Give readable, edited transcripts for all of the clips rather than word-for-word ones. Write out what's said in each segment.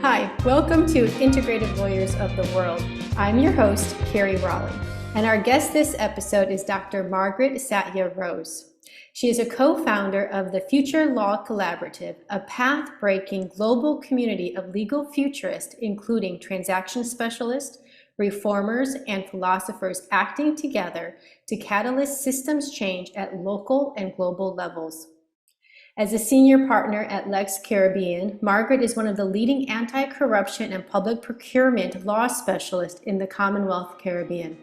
Hi, welcome to Integrative Lawyers of the World. I'm your host, Carrie Raleigh, and our guest this episode is Dr. Margaret Satya Rose. She is a co-founder of the Future Law Collaborative, a path-breaking global community of legal futurists, including transaction specialists, reformers, and philosophers acting together to catalyze systems change at local and global levels. As a senior partner at Lex Caribbean, Margaret is one of the leading anti-corruption and public procurement law specialists in the Commonwealth Caribbean.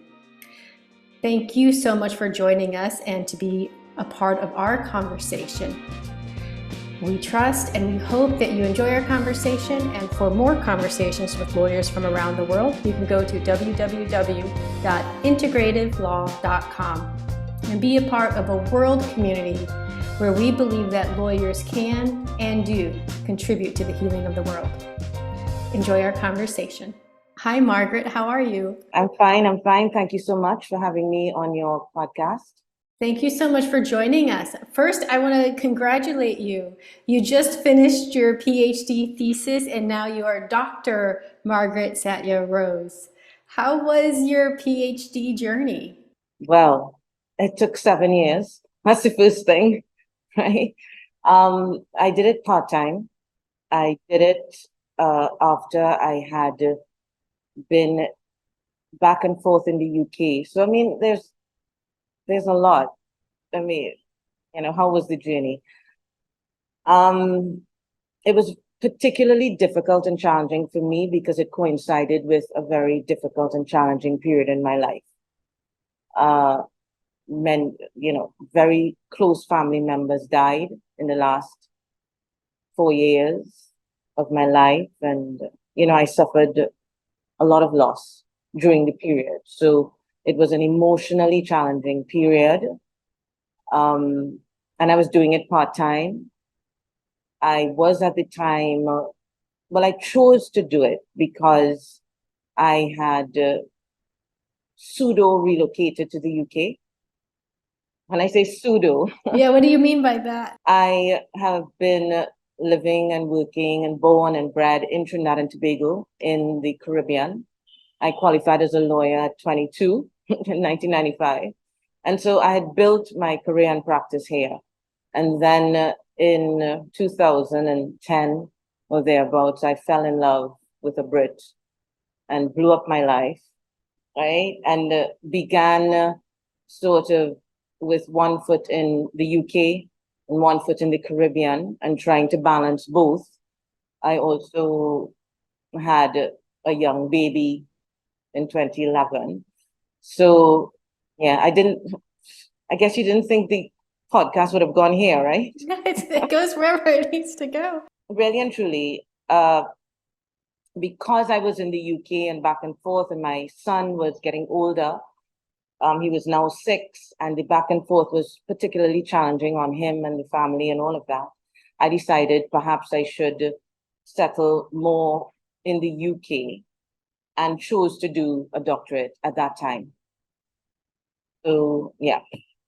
Thank you so much for joining us and to be a part of our conversation. We trust and we hope that you enjoy our conversation, and for more conversations with lawyers from around the world, you can go to www.integrativelaw.com and be a part of a world community where we believe that lawyers can and do contribute to the healing of the world. Enjoy our conversation. Hi, Margaret. How are you? I'm fine. Thank you so much for having me on your podcast. Thank you so much for joining us. First, I want to congratulate you. You just finished your PhD thesis, and now you are Dr. Margaret Satya Rose. How was your PhD journey? Well, it took 7 years. That's the first thing, right? I did it part-time. I did it after I had been back and forth in the UK. So, I mean, there's a lot. I mean, how was the journey? It was particularly difficult and challenging for me because it coincided with a very difficult and challenging period in my life. Very close family members died in the last 4 years of my life. And, I suffered a lot of loss during the period. So it was an emotionally challenging period. And I was doing it part-time. I was at the time, I chose to do it because I had pseudo relocated to the UK. When I say pseudo. Yeah, what do you mean by that? I have been living and working and born and bred in Trinidad and Tobago in the Caribbean. I qualified as a lawyer at 22 in 1995. And so I had built my career and practice here. And then in 2010 or thereabouts, I fell in love with a Brit and blew up my life, right? And began sort of with one foot in the UK and one foot in the Caribbean and trying to balance both. I also had a young baby in 2011. So, yeah, I guess you didn't think the podcast would have gone here, right? It goes wherever it needs to go. Really and truly, because I was in the UK and back and forth, and my son was getting older, he was now 6, and the back and forth was particularly challenging on him and the family and all of that. I decided perhaps I should settle more in the UK and chose to do a doctorate at that time. So, yeah,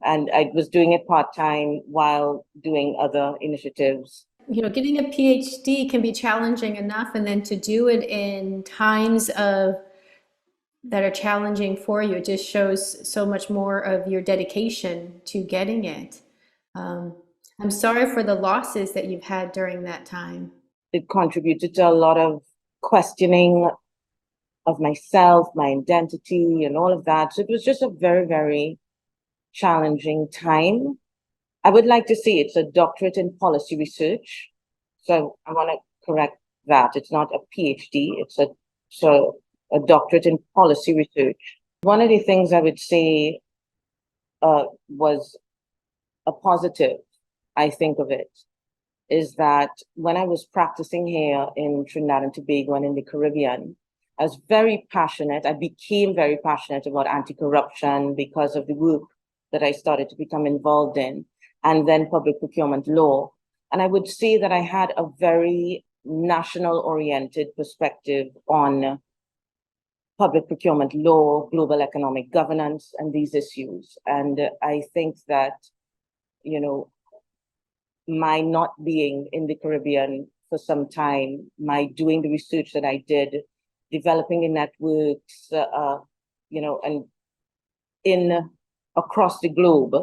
and I was doing it part-time while doing other initiatives. Getting a PhD can be challenging enough, and then to do it in times that are challenging for you, it just shows so much more of your dedication to getting it. I'm sorry for the losses that you've had during that time. It contributed to a lot of questioning of myself, my identity, and all of that. So it was just a very, very challenging time. I would like to say it's a doctorate in policy research. So I want to correct that. It's not a PhD. It's a doctorate in policy research. One of the things I would say was a positive, I think of it, is that when I was practicing here in Trinidad and Tobago and in the Caribbean, I was very passionate. I became very passionate about anti-corruption because of the work that I started to become involved in, and then public procurement law. And I would say that I had a very national-oriented perspective on public procurement law, global economic governance, and these issues. And I think that, my not being in the Caribbean for some time, my doing the research that I did, developing the networks, and in across the globe,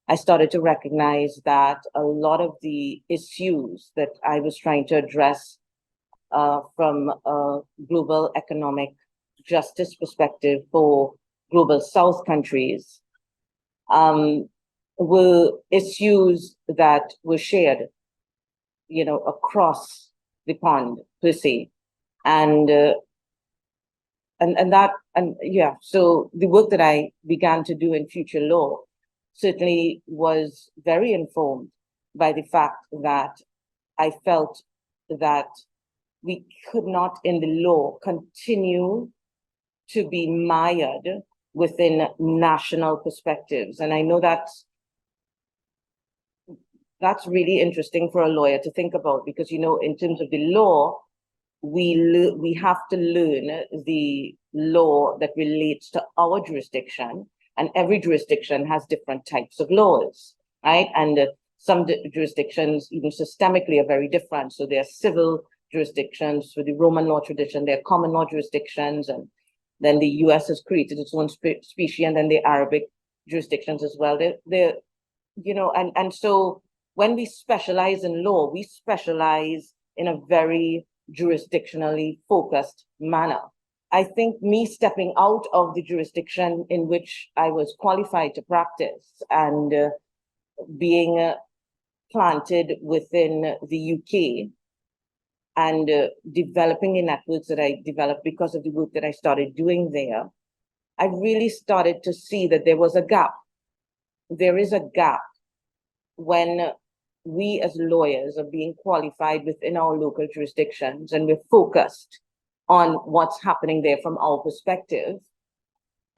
I started to recognize that a lot of the issues that I was trying to address from a global economic justice perspective for global South countries were issues that were shared, across the pond per se, and so the work that I began to do in future law certainly was very informed by the fact that I felt that we could not in the law continue to be mired within national perspectives. And I know that's really interesting for a lawyer to think about, because, in terms of the law, we have to learn the law that relates to our jurisdiction, and every jurisdiction has different types of laws, right? And some jurisdictions, even systemically, are very different. So there are civil jurisdictions with the Roman law tradition, there are common law jurisdictions, and then the US has created its own species, and then the Arabic jurisdictions as well. And so when we specialize in law, we specialize in a very jurisdictionally focused manner. I think me stepping out of the jurisdiction in which I was qualified to practice and being planted within the UK and developing the networks that I developed because of the work that I started doing there, I really started to see that there was a gap. There is a gap when we as lawyers are being qualified within our local jurisdictions and we're focused on what's happening there from our perspective,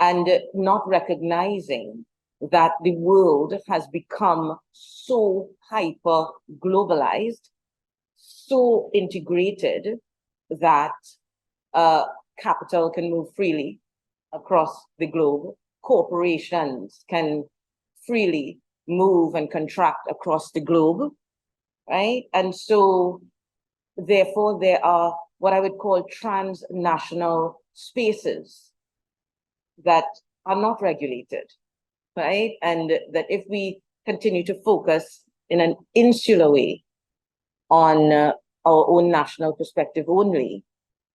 and not recognizing that the world has become so hyper globalized, so integrated, that capital can move freely across the globe. Corporations can freely move and contract across the globe, right? And so therefore there are what I would call transnational spaces that are not regulated, right? And that if we continue to focus in an insular way on our own national perspective only,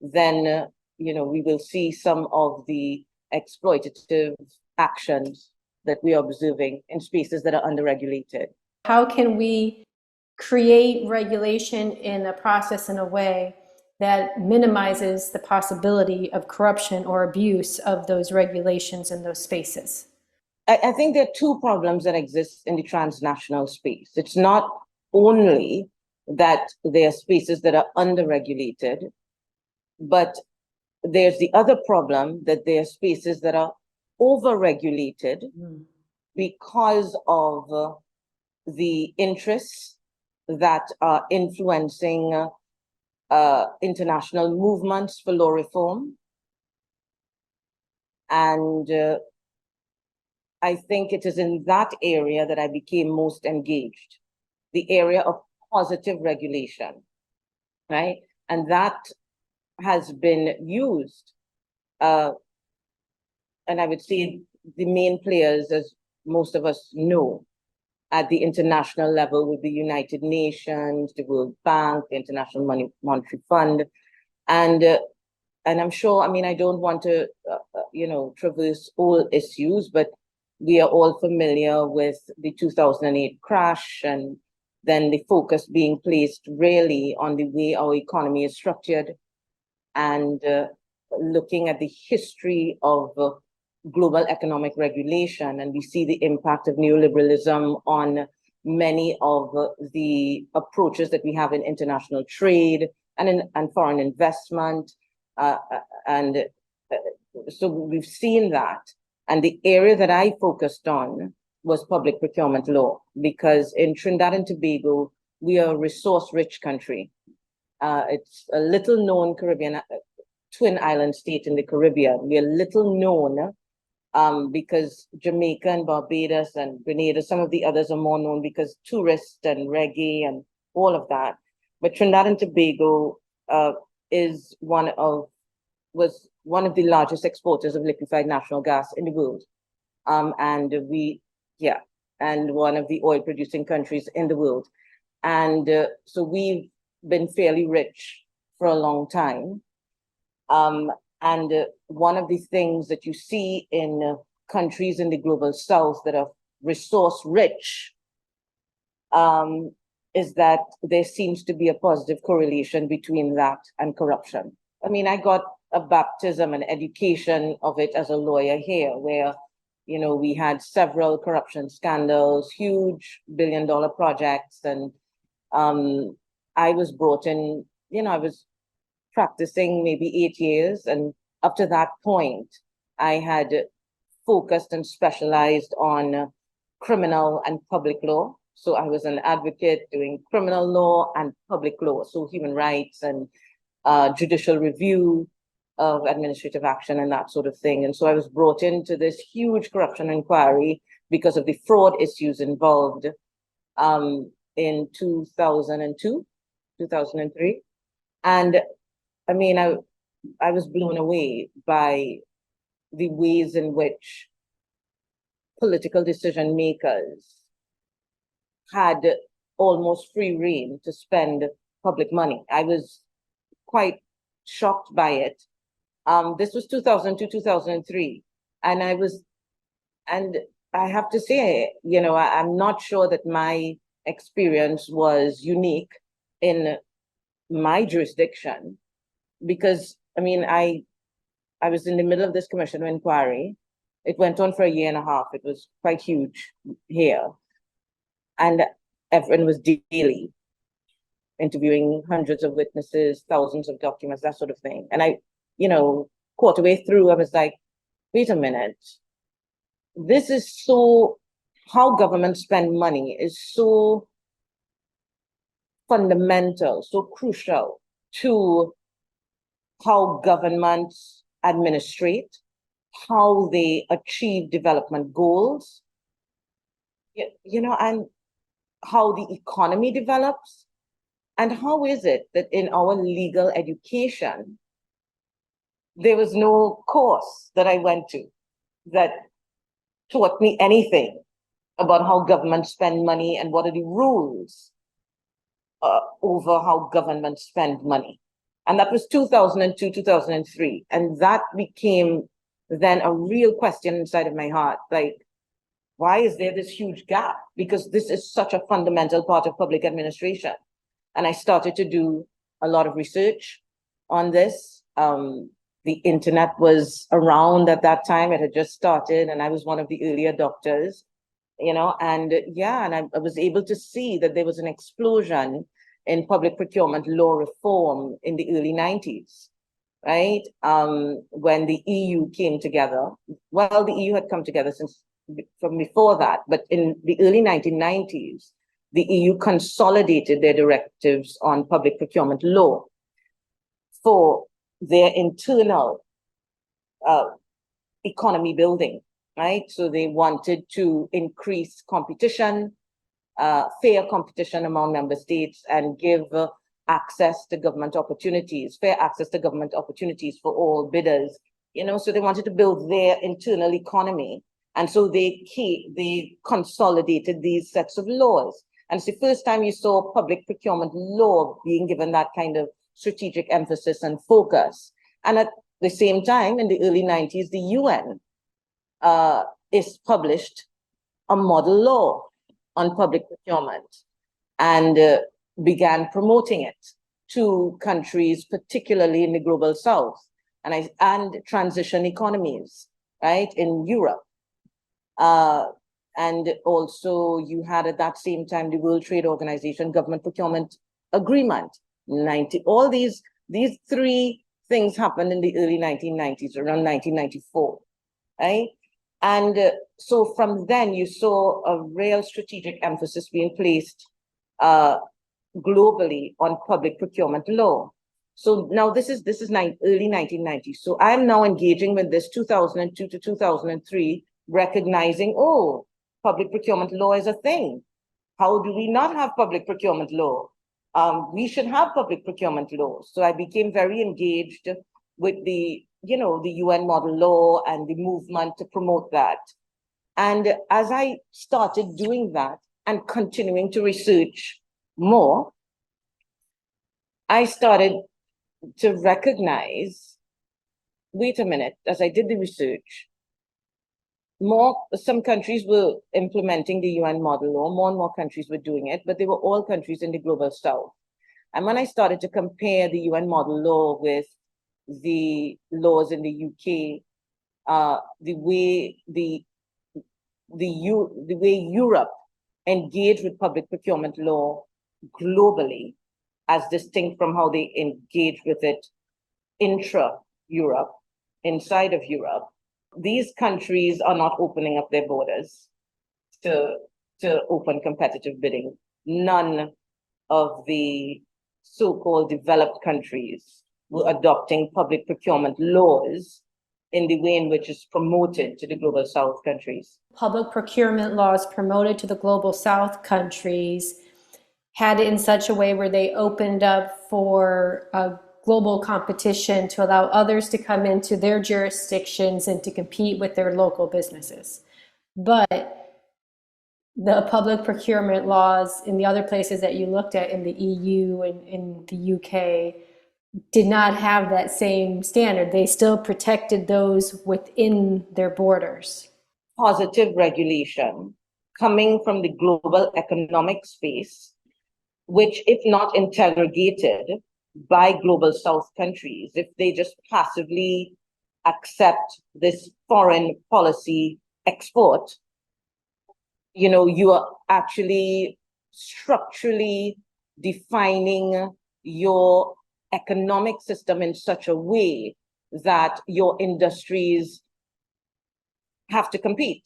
then we will see some of the exploitative actions that we are observing in spaces that are underregulated. How can we create regulation in a process in a way that minimizes the possibility of corruption or abuse of those regulations in those spaces? I think there are two problems that exist in the transnational space. It's not only that there are spaces that are underregulated, but there's the other problem that there are spaces that are overregulated because of the interests that are influencing international movements for law reform. And I think it is in that area that I became most engaged, the area of positive regulation, right? And that has been used, and I would say the main players, as most of us know, at the international level with the United Nations, the World Bank, the International Monetary Fund, and I'm sure, I don't want to, traverse all issues, but we are all familiar with the 2008 crash, and then the focus being placed really on the way our economy is structured, and looking at the history of global economic regulation, and we see the impact of neoliberalism on many of the approaches that we have in international trade and foreign investment. So we've seen that. And the area that I focused on was public procurement law, because in Trinidad and Tobago, we are a resource-rich country. It's a little known Caribbean, twin island state in the Caribbean. We are little known because Jamaica and Barbados and Grenada, some of the others are more known because tourists and reggae and all of that. but Trinidad and Tobago was one of the largest exporters of liquefied natural gas in the world. And one of the oil producing countries in the world. And so we've been fairly rich for a long time. And one of the things that you see in countries in the global south that are resource rich is that there seems to be a positive correlation between that and corruption. I mean, I got a baptism and education of it as a lawyer here, where, you know, we had several corruption scandals, huge billion-dollar projects, and I was brought in, you know, I was practicing maybe 8 years, and up to that point, I had focused and specialized on criminal and public law. So I was an advocate doing criminal law and public law, so human rights and judicial review of administrative action and that sort of thing. And so I was brought into this huge corruption inquiry because of the fraud issues involved in 2002, 2003. And I mean, I was blown away by the ways in which political decision makers had almost free rein to spend public money. I was quite shocked by it. This was 2002, 2003. And I have to say, you know, I'm not sure that my experience was unique in my jurisdiction, because, I mean, I was in the middle of this commission of inquiry. It went on for a year and a half. It was quite huge here. And everyone was daily interviewing hundreds of witnesses, thousands of documents, that sort of thing. And I, you know, quarter way through, I was like, wait a minute. This is so, how government spend money is so fundamental, so crucial to how governments administrate, how they achieve development goals, you know, and how the economy develops. And how is it that in our legal education, there was no course that I went to that taught me anything about how government spend money and what are the rules over how government spend money. And that was 2002, 2003. And that became then a real question inside of my heart. Like, why is there this huge gap? Because this is such a fundamental part of public administration. And I started to do a lot of research on this. The internet was around at that time. It had just started, and I was one of the early adopters, you know, and I was able to see that there was an explosion in public procurement law reform in the early 90s, right? When the EU came together. Well, the EU had come together from before that, but in the early 1990s, the EU consolidated their directives on public procurement law for their internal economy building, right? So they wanted to increase competition, fair competition among member states, and give access to government opportunities, fair access to government opportunities for all bidders, you know, so they wanted to build their internal economy. And so they consolidated these sets of laws. And it's the first time you saw public procurement law being given that kind of strategic emphasis and focus. And at the same time, in the early 90s, the UN published a model law on public procurement and began promoting it to countries, particularly in the global south and transition economies, right, in Europe. And also you had at that same time the World Trade Organization Government Procurement Agreement. All these three things happened in the early 1990s, around 1994, right? And so from then you saw a real strategic emphasis being placed globally on public procurement law. So now this is early 1990s. So I'm now engaging with this 2002 to 2003, recognizing, oh, public procurement law is a thing. How do we not have public procurement law? we should have public procurement laws. So I became very engaged with the UN model law and the movement to promote that. And as I started doing that and continuing to research more, I started to recognize, wait a minute, as I did the research, some countries were implementing the UN model law, more and more countries were doing it, but they were all countries in the global south. And when I started to compare the UN model law with the laws in the UK, the way Europe engaged with public procurement law globally, as distinct from how they engage with it intra-Europe, inside of Europe, these countries are not opening up their borders to open competitive bidding. None of the so-called developed countries were adopting public procurement laws in the way in which it's promoted to the global south countries. Public procurement laws promoted to the global south countries had it in such a way where they opened up for a global competition to allow others to come into their jurisdictions and to compete with their local businesses. But the public procurement laws in the other places that you looked at in the EU and in the UK did not have that same standard. They still protected those within their borders. Positive regulation coming from the global economic space, which, if not interrogated by global south countries, if they just passively accept this foreign policy export, you are actually structurally defining your economic system in such a way that your industries have to compete.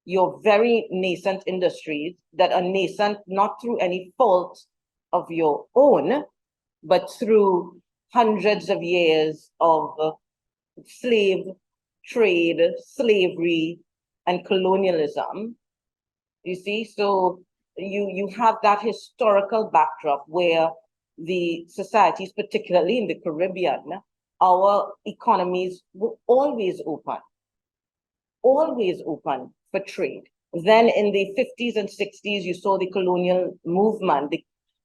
Your very nascent industries that are nascent not through any fault of your own, but through hundreds of years of slave trade, slavery, and colonialism. You see, so you have that historical backdrop where the societies, particularly in the Caribbean, our economies were always open for trade. Then in the 50s and 60s, you saw the colonial movement,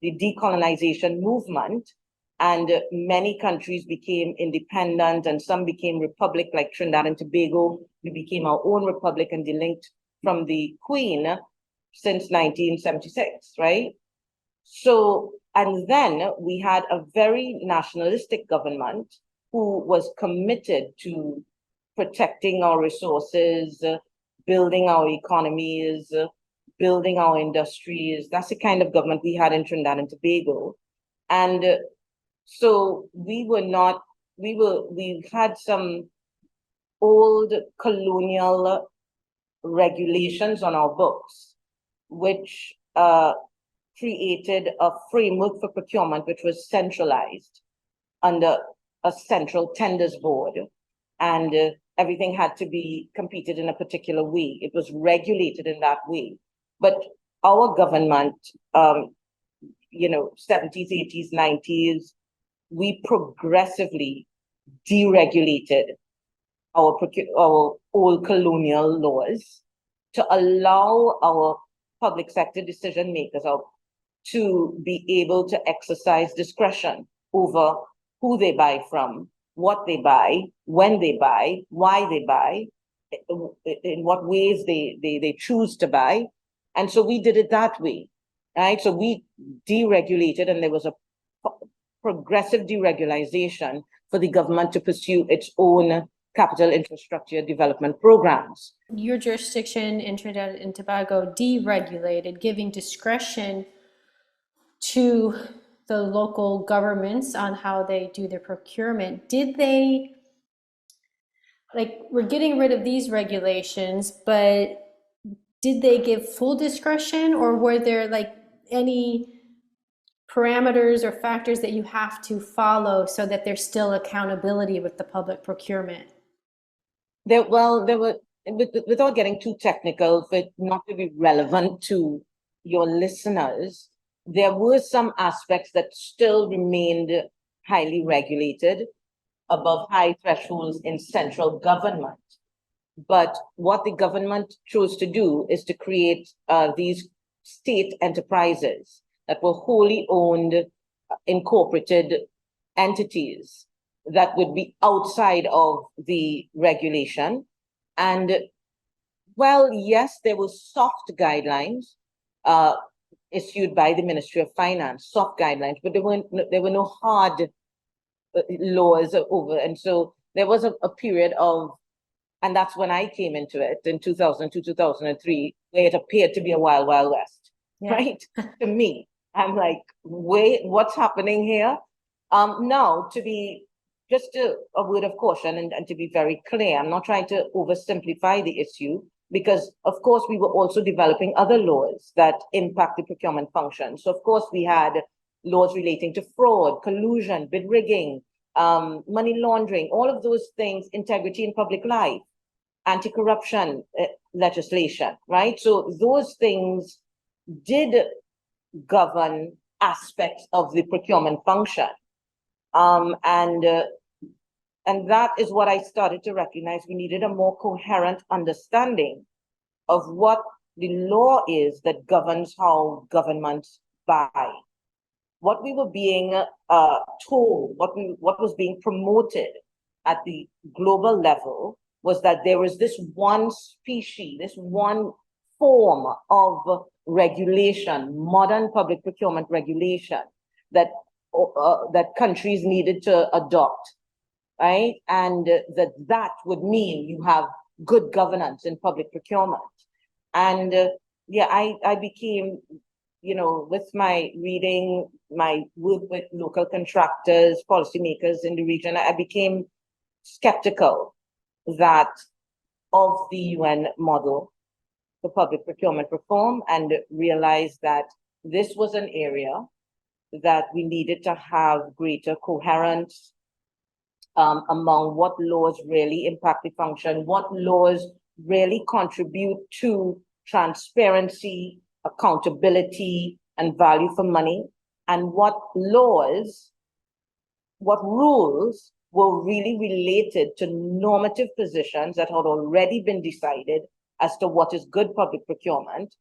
the decolonization movement, and many countries became independent and some became republic, like Trinidad and Tobago. We became our own republic and delinked from the Queen since 1976, right? So, and then we had a very nationalistic government who was committed to protecting our resources, building our economies, building our industries. That's the kind of government we had in Trinidad and Tobago. And so we had some old colonial regulations on our books, which created a framework for procurement, which was centralized under a central tenders board. And everything had to be competed in a particular way. It was regulated in that way. But our government, 70s, 80s, 90s, we progressively deregulated our old colonial laws to allow our public sector decision makers to be able to exercise discretion over who they buy from, what they buy, when they buy, why they buy, in what ways they choose to buy. And so we did it that way, right? So we deregulated, and there was a progressive deregulation for the government to pursue its own capital infrastructure development programs. Your jurisdiction in Trinidad and Tobago deregulated, giving discretion to the local governments on how they do their procurement. Did they, we're getting rid of these regulations, but did they give full discretion, or were there any parameters or factors that you have to follow so that there's still accountability with the public procurement? There were, without getting too technical, but not to be relevant to your listeners, there were some aspects that still remained highly regulated, above high thresholds in central government. But what the government chose to do is to create these state enterprises that were wholly owned, incorporated entities that would be outside of the regulation. And well, yes, there were soft guidelines issued by the Ministry of Finance, soft guidelines, but there were no hard laws over. And so there was a period of, and that's when I came into it in 2002, 2003, where it appeared to be a wild, wild west, right? To me, I'm like, wait, what's happening here? Now, just a word of caution and to be very clear, I'm not trying to oversimplify the issue, because of course we were also developing other laws that impact the procurement function. So of course we had laws relating to fraud, collusion, bid rigging, money laundering, all of those things, integrity in public life, anti-corruption legislation, right? So those things did govern aspects of the procurement function. And that is what I started to recognize. We needed a more coherent understanding of what the law is that governs how governments buy. What we were being told, what was being promoted at the global level was that there was this one species, this one form of regulation, modern public procurement regulation, that countries needed to adopt, right? And that would mean you have good governance in public procurement. And yeah, I became, with my reading, my work with local contractors, policymakers in the region, I became skeptical of the UN model for public procurement reform, and realized that this was an area that we needed to have greater coherence among what laws really impact the function, what laws really contribute to transparency, accountability, and value for money, and what rules were really related to normative positions that had already been decided as to what is good public procurement,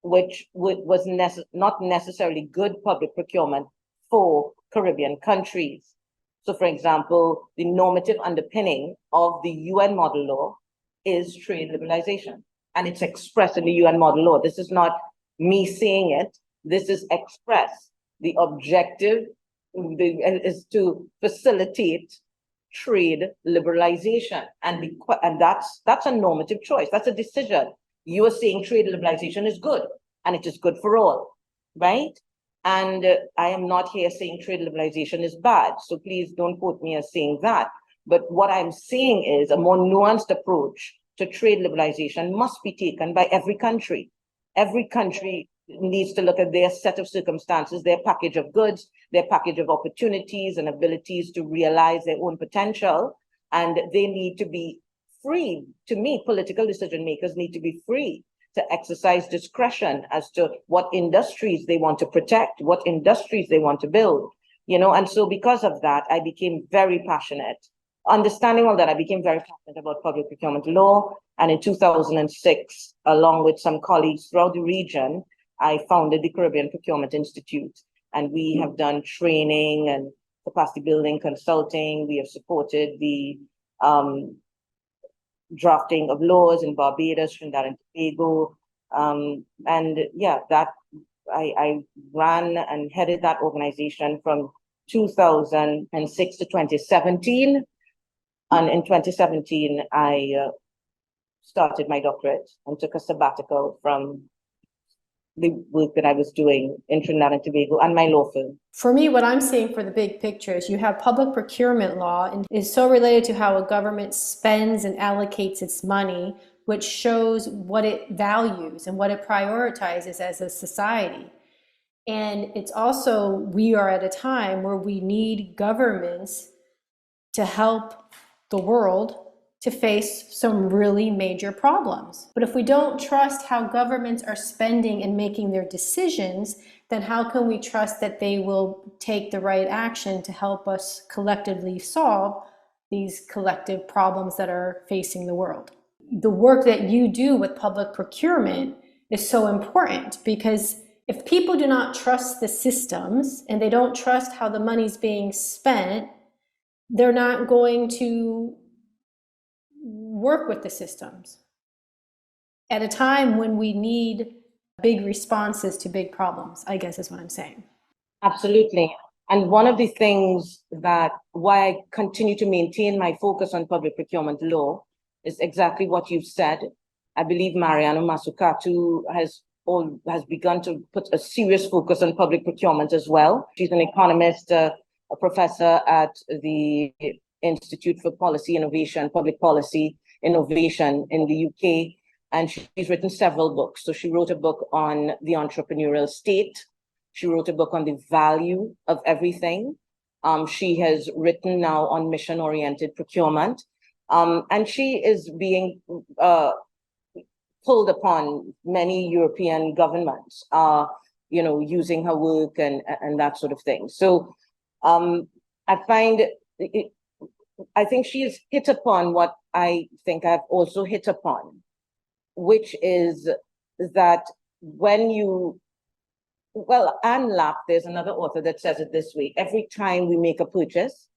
which was not necessarily good public procurement for Caribbean countries. So, for example, the normative underpinning of the UN model law is trade liberalization, and it's expressed in the UN model law. This is not me saying it. This is expressed. The objective is to facilitate trade liberalization, and that's a normative choice. That's a decision. You are saying trade liberalization is good, and it is good for all, right? And I am not here saying trade liberalization is bad, so please don't quote me as saying that. But what I'm saying is a more nuanced approach to trade liberalization must be taken by every country. Every country needs to look at their set of circumstances, their package of goods, their package of opportunities and abilities to realize their own potential. And they need to be free. To me, political decision makers need to be free to exercise discretion as to what industries they want to protect, what industries they want to build, and so because of that, I became very passionate. Understanding all that, I became very passionate about public procurement law. And in 2006, along with some colleagues throughout the region, I founded the Caribbean Procurement Institute. And we have done training and capacity building consulting. We have supported the drafting of laws in Barbados, Trinidad and Tobago. And yeah, I ran and headed that organization from 2006 to 2017. And in 2017, I started my doctorate and took a sabbatical from the work that I was doing in Trinidad and Tobago and my law firm. For me, what I'm seeing for the big picture is you have public procurement law, and is so related to how a government spends and allocates its money, which shows what it values and what it prioritizes as a society. And it's also, we are at a time where we need governments to help the world to face some really major problems. But if we don't trust how governments are spending and making their decisions, then how can we trust that they will take the right action to help us collectively solve these collective problems that are facing the world? The work that you do with public procurement is so important, because if people do not trust the systems and they don't trust how the money's being spent, they're not going to work with the systems at a time when we need big responses to big problems, I guess is what I'm saying. Absolutely. And one of the things that why I continue to maintain my focus on public procurement law is exactly what you've said. I believe Mariano Mazzucato has begun to put a serious focus on public procurement as well. She's an economist, a professor at the Institute for Policy Innovation, Public Policy Innovation in the UK, and she's written several books. So she wrote a book on the entrepreneurial state. She wrote a book on the value of everything. She has written now on mission-oriented procurement. And she is being pulled upon many European governments, using her work and that sort of thing. So I think she has hit upon what I think I've also hit upon, which is that when you, Anne Lapp, there's another author that says it this way: every time we make a purchase,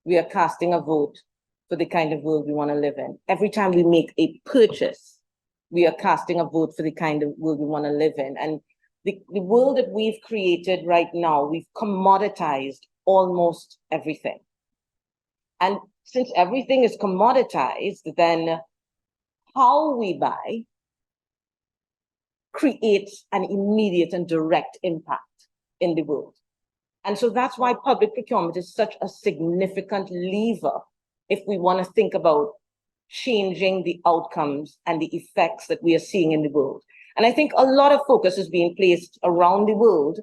we are casting a vote for the kind of world we want to live in. Every time we make a purchase, we are casting a vote for the kind of world we want to live in. And the world that we've created right now, we've commoditized almost everything. And since everything is commoditized, then how we buy creates an immediate and direct impact in the world. And so that's why public procurement is such a significant lever if we want to think about changing the outcomes and the effects that we are seeing in the world. And I think a lot of focus is being placed around the world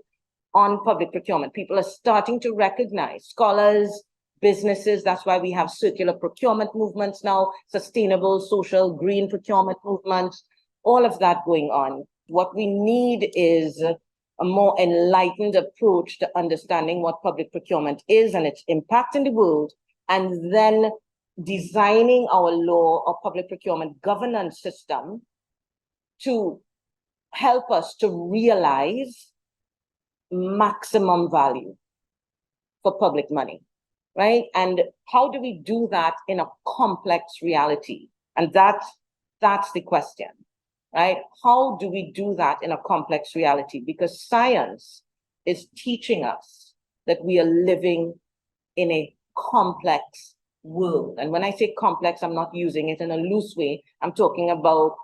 on public procurement. People are starting to recognize, scholars, businesses, that's why we have circular procurement movements now, sustainable, social, green procurement movements, all of that going on. What we need is a more enlightened approach to understanding what public procurement is and its impact in the world, and then designing our law or public procurement governance system to help us to realize maximum value for public money, right? And how do we do that in a complex reality? And that's the question, right? How do we do that in a complex reality? Because science is teaching us that we are living in a complex world. And when I say complex, I'm not using it in a loose way. I'm talking about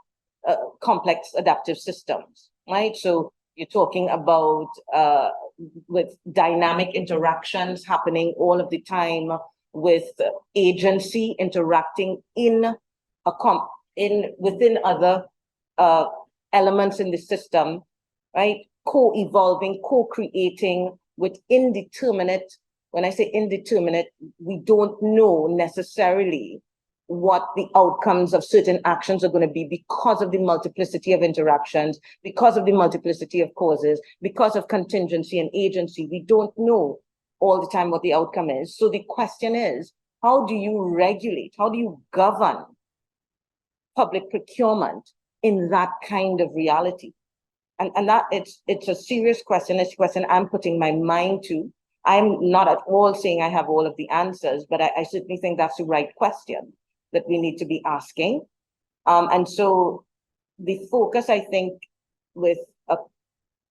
complex adaptive systems, right? So you're talking about with dynamic interactions happening all of the time, with agency interacting within other elements in the system, right? Co-evolving, co-creating with indeterminate. When I say indeterminate, we don't know necessarily what the outcomes of certain actions are going to be because of the multiplicity of interactions, because of the multiplicity of causes, because of contingency and agency. We don't know all the time what the outcome is. So the question is, how do you regulate? How do you govern public procurement in that kind of reality? And that it's a serious question. It's a question I'm putting my mind to. I'm not at all saying I have all of the answers, but I certainly think that's the right question that we need to be asking. And so the focus, I think, with a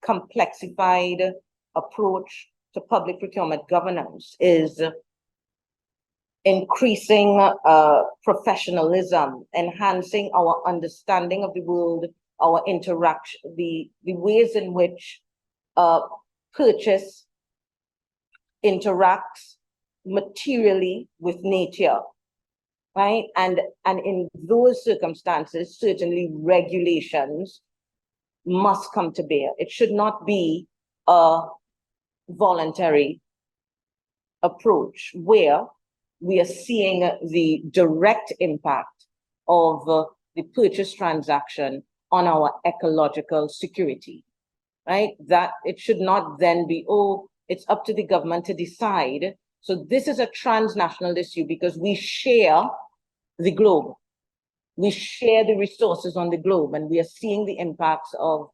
complexified approach to public procurement governance is increasing professionalism, enhancing our understanding of the world, our interaction, the ways in which purchase interacts materially with nature, right? And in those circumstances, certainly regulations must come to bear. It should not be a voluntary approach where we are seeing the direct impact of the purchase transaction on our ecological security, right? That it should not then be, oh, it's up to the government to decide. So this is a transnational issue because we share the globe. We share the resources on the globe, and we are seeing the impacts of,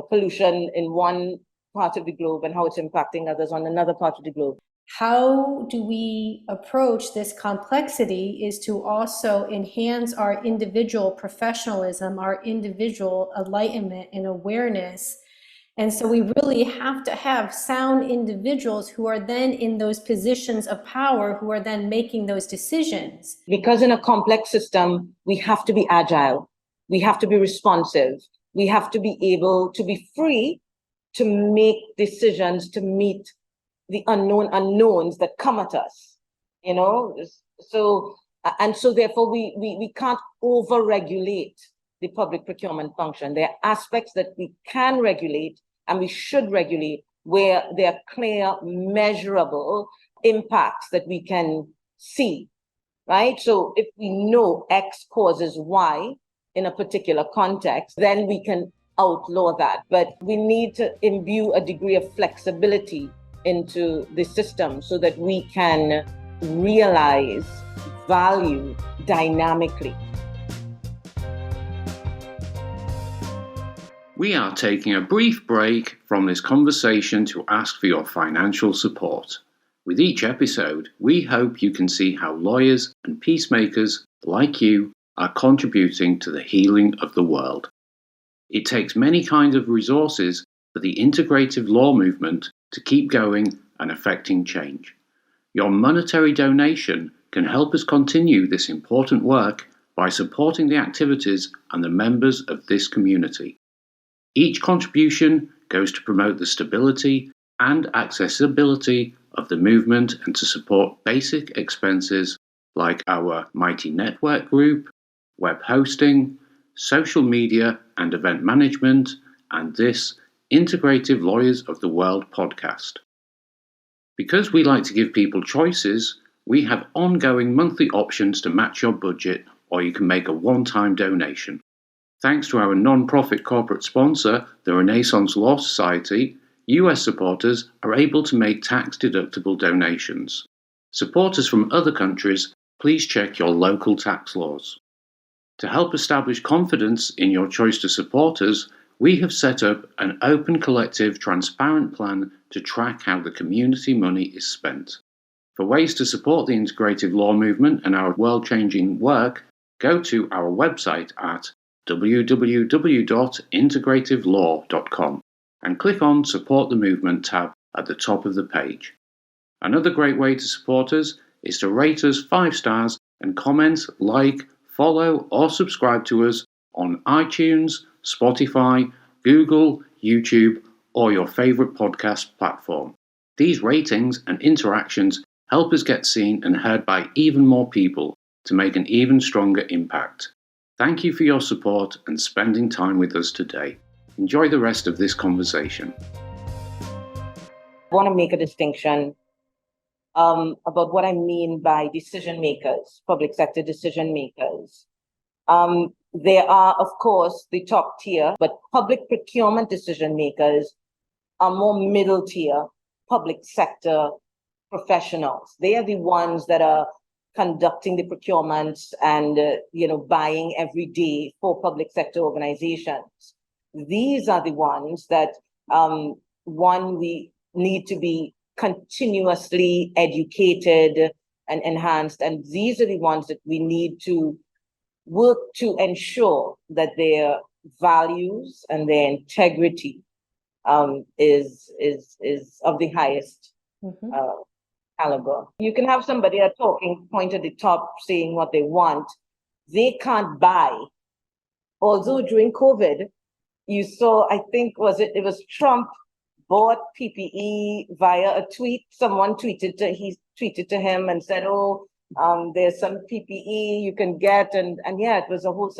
pollution in one part of the globe and how it's impacting others on another part of the globe. How do we approach this complexity is to also enhance our individual professionalism, our individual enlightenment and awareness. And so we really have to have sound individuals who are then in those positions of power, who are then making those decisions. Because in a complex system, we have to be agile. We have to be responsive. We have to be able to be free to make decisions to meet the unknown unknowns that come at us, So therefore we can't over-regulate the public procurement function. There are aspects that we can regulate and we should regulate where there are clear, measurable impacts that we can see, right? So if we know X causes Y in a particular context, then we can outlaw that. But we need to imbue a degree of flexibility into the system so that we can realize value dynamically. We are taking a brief break from this conversation to ask for your financial support. With each episode, we hope you can see how lawyers and peacemakers like you are contributing to the healing of the world. It takes many kinds of resources for the integrative law movement to keep going and affecting change. Your monetary donation can help us continue this important work by supporting the activities and the members of this community. Each contribution goes to promote the stability and accessibility of the movement and to support basic expenses like our Mighty Network Group, web hosting, social media and event management, and this Integrative Lawyers of the World podcast. Because we like to give people choices, we have ongoing monthly options to match your budget, or you can make a one-time donation. Thanks to our non-profit corporate sponsor, the Renaissance Law Society, US supporters are able to make tax-deductible donations. Supporters from other countries, please check your local tax laws. To help establish confidence in your choice to support us, we have set up an open, collective, transparent plan to track how the community money is spent. For ways to support the integrative law movement and our world-changing work, go to our website at www.integrativelaw.com and click on Support the Movement tab at the top of the page. Another great way to support us is to rate us 5 stars and comment, like, follow or subscribe to us on iTunes, Spotify, Google, YouTube, or your favorite podcast platform. These ratings and interactions help us get seen and heard by even more people to make an even stronger impact. Thank you for your support and spending time with us today. Enjoy the rest of this conversation. I want to make a distinction about what I mean by decision makers, public sector decision makers. There are, of course, the top tier, but public procurement decision makers are more middle tier public sector professionals. They are the ones that are conducting the procurements and buying every day for public sector organizations. These are the ones that we need to be continuously educated and enhanced, and these are the ones that we need to work to ensure that their values and their integrity is of the highest caliber. You can have somebody at talking point at the top saying what they want. They can't buy. Although during COVID, you saw, I think it was Trump bought PPE via a tweet. Someone tweeted to him and said, there's some PPE you can get, and yeah, it was a whole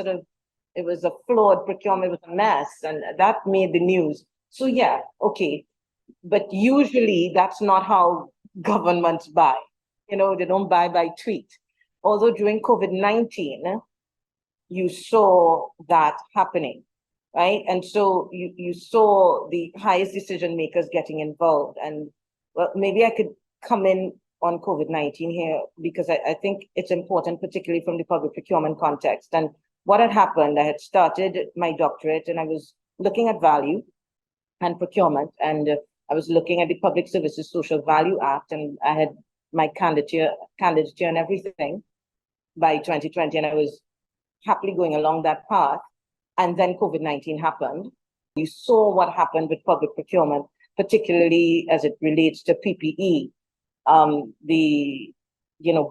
it was a flawed procurement, it was a mess, and that made the news. So yeah, okay, but usually that's not how governments buy. They don't buy by tweet. Although during COVID-19, you saw that happening, right? And so you saw the highest decision makers getting involved. And well, maybe I could come in on COVID-19 here, because I think it's important, particularly from the public procurement context. And what had happened, I had started my doctorate and I was looking at value and procurement, and I was looking at the Public Services Social Value Act, and I had my candidature and everything by 2020, and I was happily going along that path. And then COVID-19 happened. You saw what happened with public procurement, particularly as it relates to PPE. The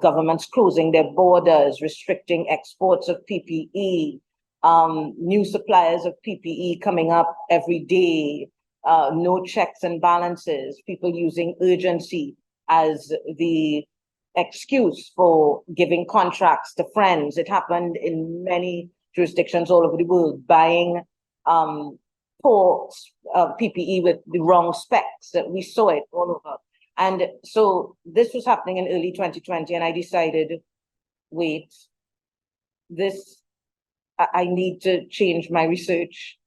governments closing their borders, restricting exports of PPE, new suppliers of PPE coming up every day, no checks and balances, people using urgency as the excuse for giving contracts to friends. It happened in many jurisdictions all over the world, buying poor PPE with the wrong specs. We saw it all over. And so this was happening in early 2020, and I decided, wait, I need to change my research.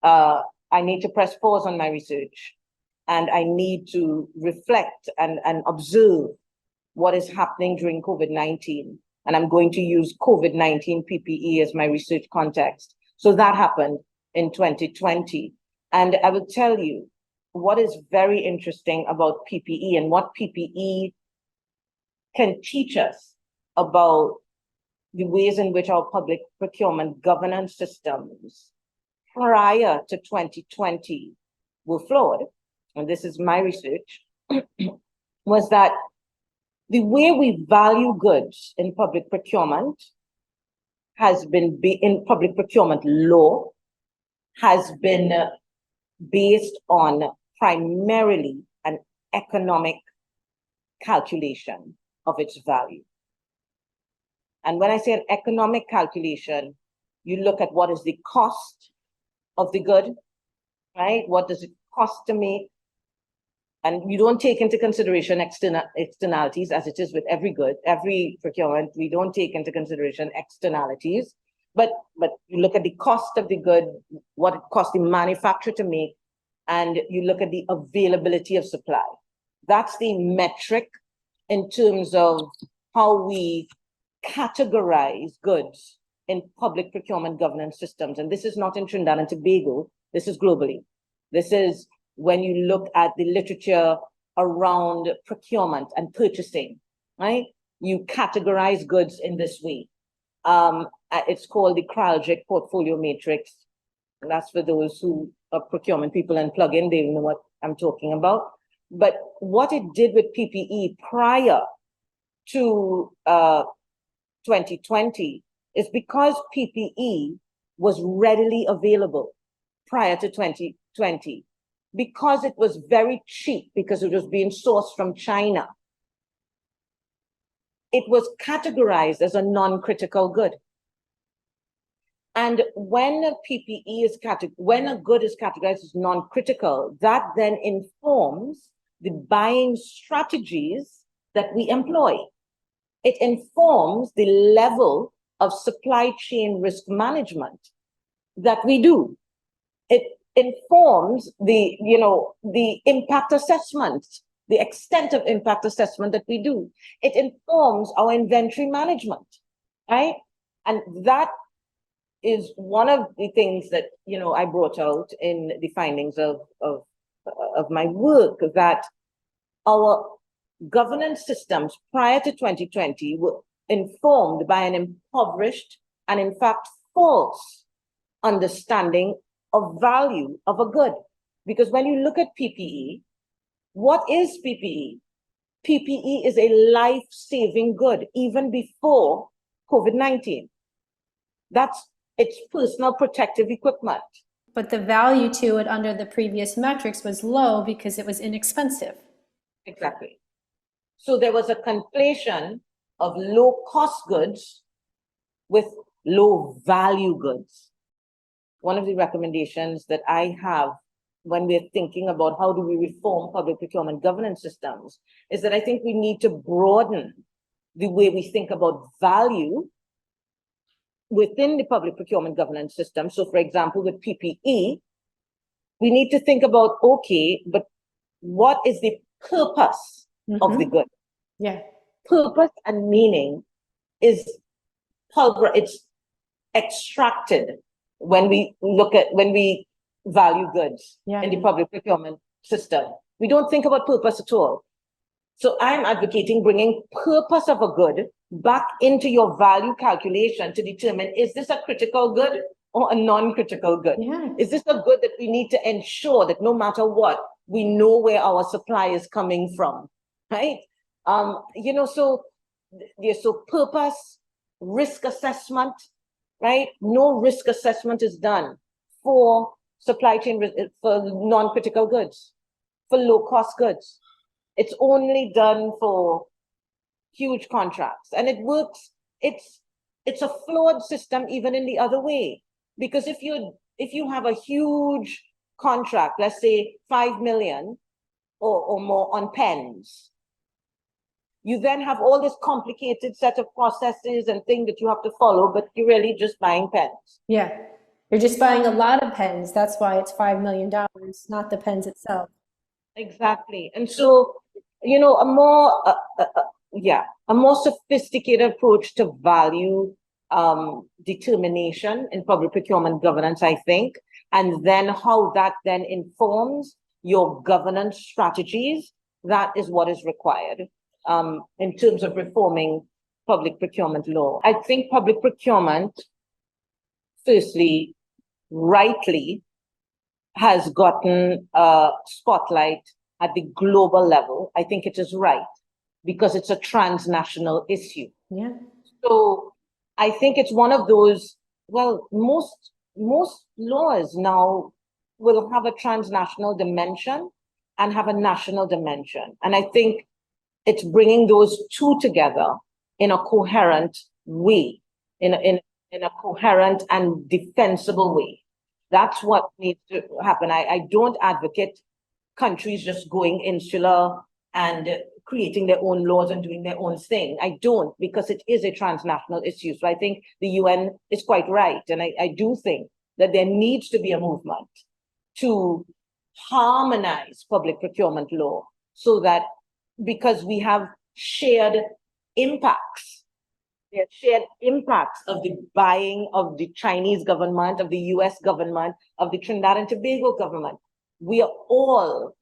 I need to press pause on my research, and I need to reflect and observe what is happening during COVID-19. And I'm going to use COVID-19 PPE as my research context. So that happened in 2020. And I will tell you what is very interesting about PPE and what PPE can teach us about the ways in which our public procurement governance systems prior to 2020 were flawed. And this is my research, was that the way we value goods in public procurement has been, in public procurement law, has been based on primarily an economic calculation of its value. And when I say an economic calculation, you look at what is the cost of the good, right? What does it cost to make? And you don't take into consideration externalities, as it is with every good, every procurement. We don't take into consideration externalities, but you look at the cost of the good, what it costs the manufacturer to make, and you look at the availability of supply. That's the metric in terms of how we categorize goods in public procurement governance systems. And this is not in Trinidad and Tobago, this is globally. This is when you look at the literature around procurement and purchasing, right? You categorize goods in this way. It's called the Kraljic portfolio matrix. And that's for those who are procurement people and plug in, they know what I'm talking about. But what it did with PPE prior to 2020 is because PPE was readily available prior to 2020, because it was very cheap, because it was being sourced from China, it was categorized as a non-critical good. And when a PPE is when a good is categorized as non-critical, that then informs the buying strategies that we employ. It informs the level of supply chain risk management that we do. It informs the impact assessment, the extent of impact assessment that we do. It informs our inventory management, right? And that is one of the things that I brought out in the findings of my work, that our governance systems prior to 2020 were informed by an impoverished and in fact false understanding of value of a good. Because when you look at PPE, what is PPE? PPE is a life-saving good, even before COVID-19. It's personal protective equipment. But the value to it under the previous metrics was low because it was inexpensive. Exactly. So there was a conflation of low-cost goods with low-value goods. One of the recommendations that I have when we're thinking about how do we reform public procurement governance systems, is that I think we need to broaden the way we think about value within the public procurement governance system. So for example, with PPE, we need to think about, okay, but what is the purpose of the good? Yeah. Purpose and meaning is it's extracted when we value goods in the public procurement system. We don't think about purpose at all. So I'm advocating bringing purpose of a good back into your value calculation to determine, is this a critical good or a non-critical good? Yeah. Is this a good that we need to ensure that no matter what, we know where our supply is coming from, right? So purpose, risk assessment, right? No risk assessment is done for supply chain, for non-critical goods, for low-cost goods. It's only done for huge contracts, and it works. It's a flawed system even in the other way, because if you have a huge contract, let's say 5 million or more on pens, you then have all this complicated set of processes and things that you have to follow, but you're really just buying pens. Yeah. You're just buying a lot of pens. That's why it's $5 million, not the pens itself. Exactly. And so, a more sophisticated approach to value determination in public procurement governance, I think, and then how that then informs your governance strategies, that is what is required in terms of reforming public procurement law. I think public procurement, firstly, rightly, has gotten a spotlight at the global level. I think it is right, because it's a transnational issue. Yeah. So I think it's one of those, most laws now will have a transnational dimension and have a national dimension. And I think it's bringing those two together in a coherent way, in a coherent and defensible way. That's what needs to happen. I don't advocate countries just going insular and creating their own laws and doing their own thing. I don't, because it is a transnational issue. So I think the UN is quite right. And I do think that there needs to be a movement to harmonize public procurement law, so that, because we have shared impacts. There are shared impacts of the buying of the Chinese government, of the US government, of the Trinidad and Tobago government. We are all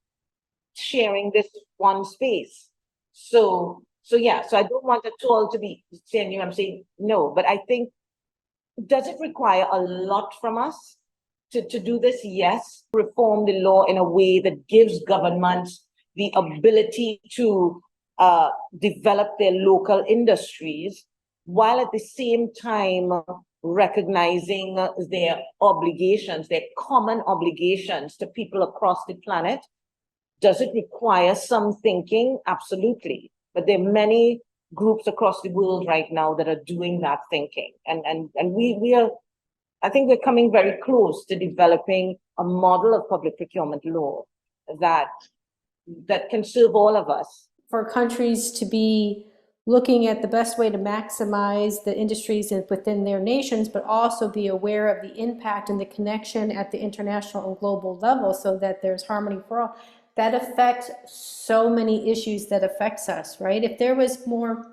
sharing this one space. So I don't want at all to be saying, I'm saying no, but I think, does it require a lot from us to do this? Yes. Reform the law in a way that gives governments the ability to develop their local industries, while at the same time recognizing their obligations, their common obligations to people across the planet. Does it require some thinking? Absolutely. But there are many groups across the world right now that are doing that thinking. And we are, I think we're coming very close to developing a model of public procurement law that can serve all of us. For countries to be looking at the best way to maximize the industries within their nations, but also be aware of the impact and the connection at the international and global level, so that there's harmony for all. That affects so many issues that affects us, right? If there was more,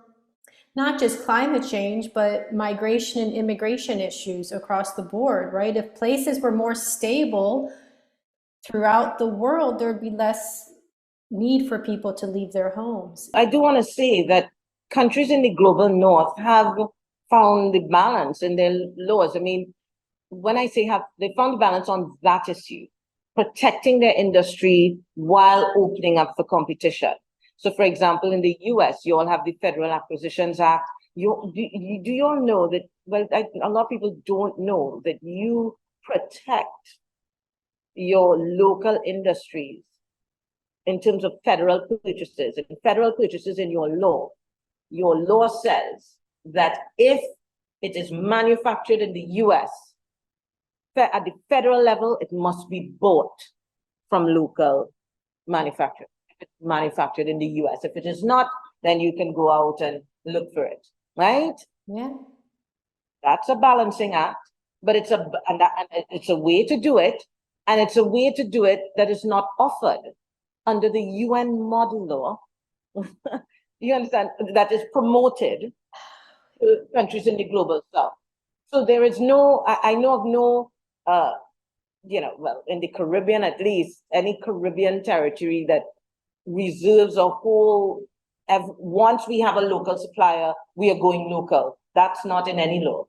not just climate change, but migration and immigration issues across the board, right? If places were more stable throughout the world, there'd be less need for people to leave their homes. I do want to say that countries in the global north have found the balance in their laws. I mean, when I say they found the balance on that issue, protecting their industry while opening up for competition. So for example, in the US, you all have the Federal Acquisitions Act. Do you all know that, a lot of people don't know that you protect your local industries in terms of federal purchases. And federal purchases in your law says that if it is manufactured in the US, at the federal level, it must be bought from local manufacturing. If it's manufactured in the US. If it is not, then you can go out and look for it, right? Yeah. That's a balancing act, but it's it's a way to do it, and it's a way to do it that is not offered under the UN model law. You understand? That is promoted to countries in the global south. So there is no, I know of no, well, in the Caribbean at least, any Caribbean territory that reserves a whole, once we have a local supplier, we are going local. That's not in any law,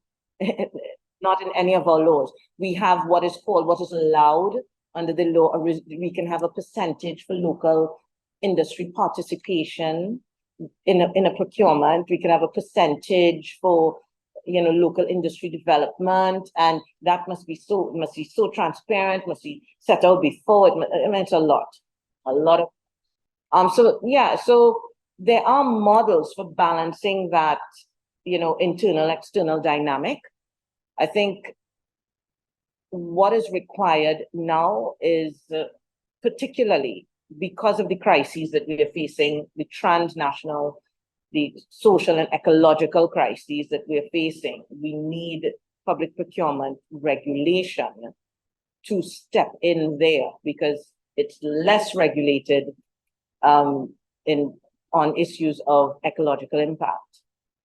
not in any of our laws. We have what is allowed under the law. We can have a percentage for local industry participation in a procurement. We can have a percentage for local industry development, and that must be so transparent, must be set out before it. I mean, it's a lot of so there are models for balancing that internal external dynamic. I think what is required now is particularly because of the crises that we are facing, the transnational, the social and ecological crises that we're facing, we need public procurement regulation to step in there, because it's less regulated on issues of ecological impact,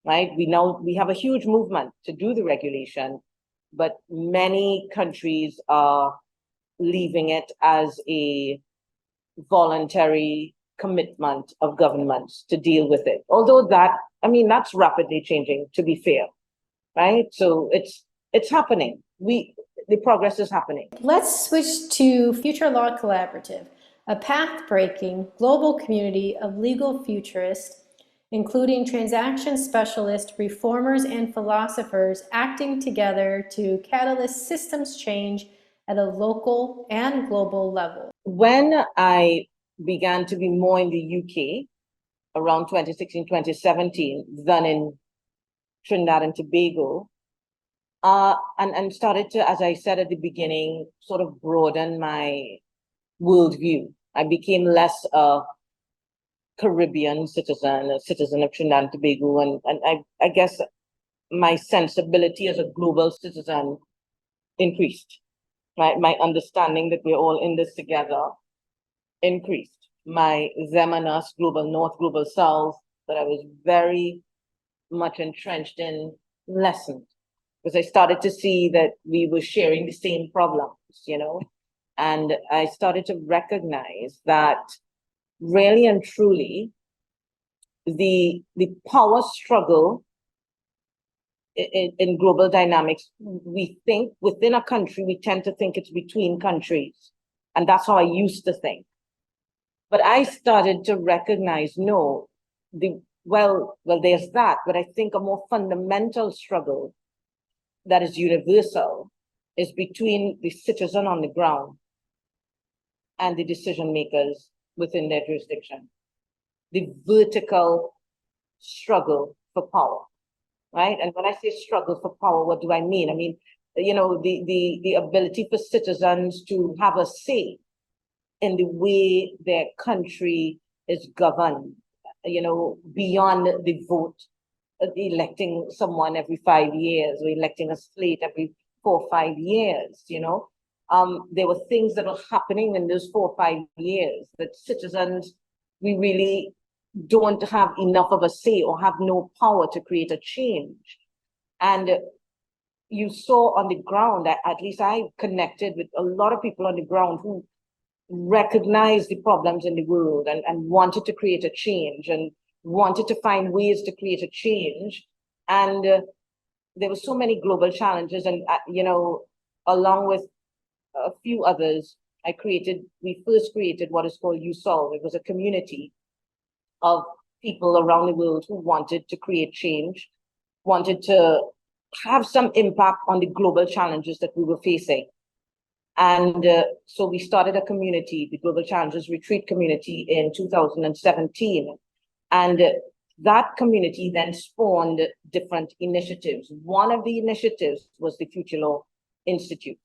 right? We have a huge movement to do the regulation, but many countries are leaving it as a voluntary commitment of governments to deal with it. Although that's rapidly changing, to be fair, right? So it's happening. The progress is happening. Let's switch to Future Law Collaborative, a path-breaking global community of legal futurists, including transaction specialists, reformers, and philosophers acting together to catalyze systems change at a local and global level. When I began to be more in the UK around 2016, 2017 than in Trinidad and Tobago, and started to, as I said at the beginning, sort of broaden my worldview. I became less a Caribbean citizen, a citizen of Trinidad and Tobago, and I guess my sensibility as a global citizen increased. Right? My understanding that we're all in this together increased. My them and us, global north, global south, that I was very much entrenched in, lessened, because I started to see that we were sharing the same problems, and I started to recognize that really and truly the power struggle in global dynamics, we think within a country, we tend to think it's between countries, and that's how I used to think. But I started to recognize, no, there's that, but I think a more fundamental struggle that is universal is between the citizen on the ground and the decision makers within their jurisdiction. The vertical struggle for power, right? And when I say struggle for power, what do I mean? I mean, the ability for citizens to have a say in the way their country is governed, beyond the vote, electing someone every 5 years or electing a slate every 4 or 5 years, there were things that were happening in those 4 or 5 years that citizens, we really don't have enough of a say or have no power to create a change. And you saw on the ground, at least I connected with a lot of people on the ground who recognized the problems in the world and wanted to create a change and wanted to find ways to create a change. And there were so many global challenges, and along with a few others, we first created what is called USOLVE. It was a community of people around the world who wanted to create change, wanted to have some impact on the global challenges that we were facing. And so we started a community, the Global Challenges Retreat community, in 2017. And that community then spawned different initiatives. One of the initiatives was the Future Law Institute.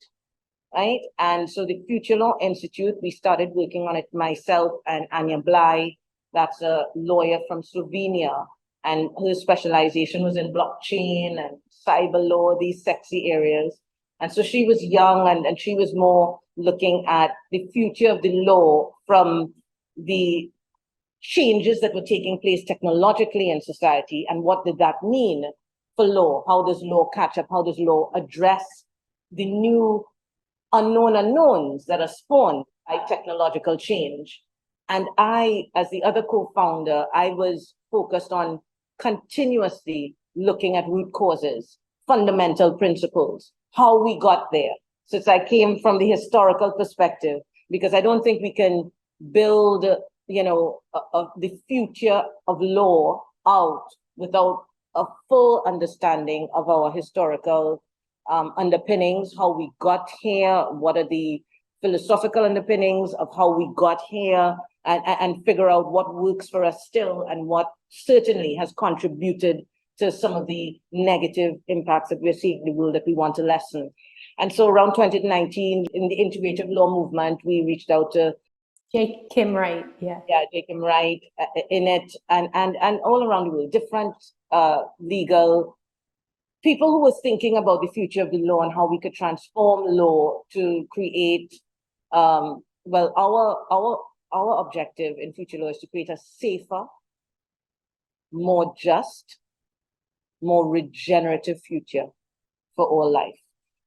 right? And so the Future Law Institute, we started working on it, myself and Anya Blai, that's a lawyer from Slovenia, and her specialization was in blockchain and cyber law, these sexy areas. And so she was young, and she was more looking at the future of the law from the changes that were taking place technologically in society, and what did that mean for law? How does law catch up? How does law address the new unknown unknowns that are spawned by technological change? And I, as the other co-founder, I was focused on continuously looking at root causes, fundamental principles, how we got there. Since I came from the historical perspective, because I don't think we can build, the future of law out without a full understanding of our historical underpinnings, how we got here, what are the philosophical underpinnings of how we got here, and figure out what works for us still and what certainly has contributed to some of the negative impacts that we're seeing in the world that we want to lessen. And so around 2019, in the integrative law movement, we reached out to Kim Wright, Yeah, Kim Wright in it, and all around the world, different legal people who were thinking about the future of the law and how we could transform law to create, our objective in future law is to create a safer, more just, more regenerative future for all life.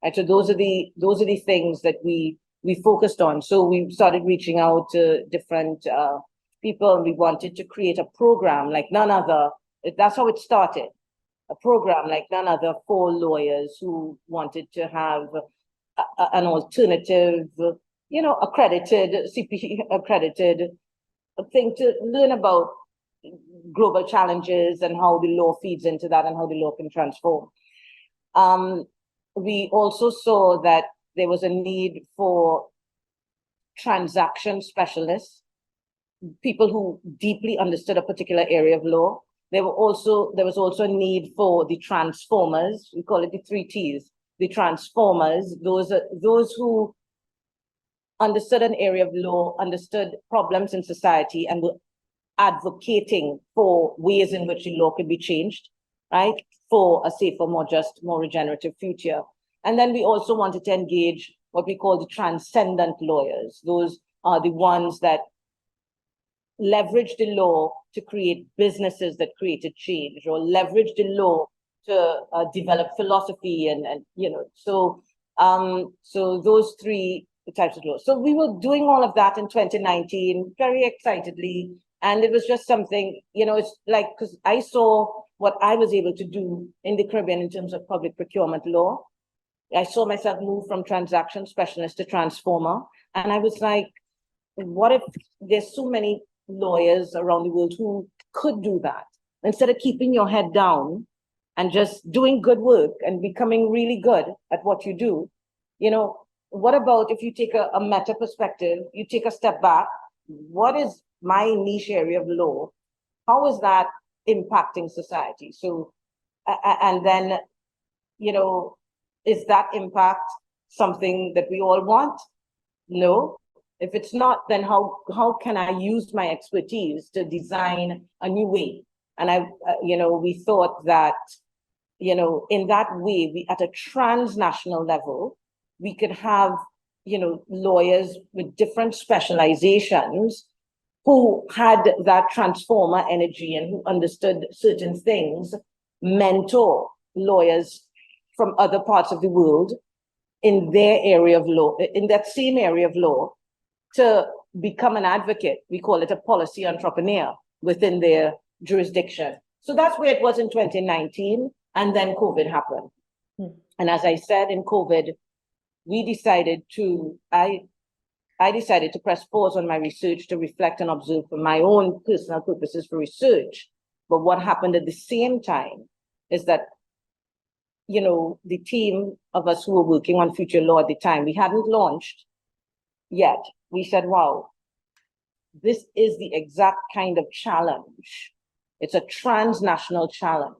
Right? So those are the things that we focused on. So we started reaching out to different people, and we wanted to create a program like none other. That's how it started. A program like none other for lawyers who wanted to have an alternative, accredited, CP accredited thing to learn about global challenges and how the law feeds into that and how the law can transform. We also saw that there was a need for transaction specialists, people who deeply understood a particular area of law. There was also a need for the transformers. We call it the 3 T's. The transformers, those who understood an area of law, understood problems in society, and were advocating for ways in which the law could be changed, right? For a safer, more just, more regenerative future. And then we also wanted to engage what we call the transcendent lawyers. Those are the ones that leverage the law to create businesses that created change, or leverage the law to develop philosophy so those 3 types of law. So we were doing all of that in 2019, very excitedly, and it was just something, it's like, because I saw what I was able to do in the Caribbean in terms of public procurement law. I saw myself move from transaction specialist to transformer, and I was like, what if there's so many lawyers around the world who could do that? Instead of keeping your head down and just doing good work and becoming really good at what you do, what about if you take a meta perspective, you take a step back, what is my niche area of law? How is that impacting society? So, and then, is that impact something that we all want? No. If it's not, then how can I use my expertise to design a new way? And we thought that, in that way, we at a transnational level, we could have, lawyers with different specializations who had that transformer energy and who understood certain things, mentor lawyers from other parts of the world in their area of law, in that same area of law, to become an advocate. We call it a policy entrepreneur within their jurisdiction. So that's where it was in 2019, and then COVID happened. And as I said, in COVID, I decided to press pause on my research to reflect and observe for my own personal purposes for research. But what happened at the same time is that, the team of us who were working on future law at the time, we hadn't launched yet. We said, wow, this is the exact kind of challenge. It's a transnational challenge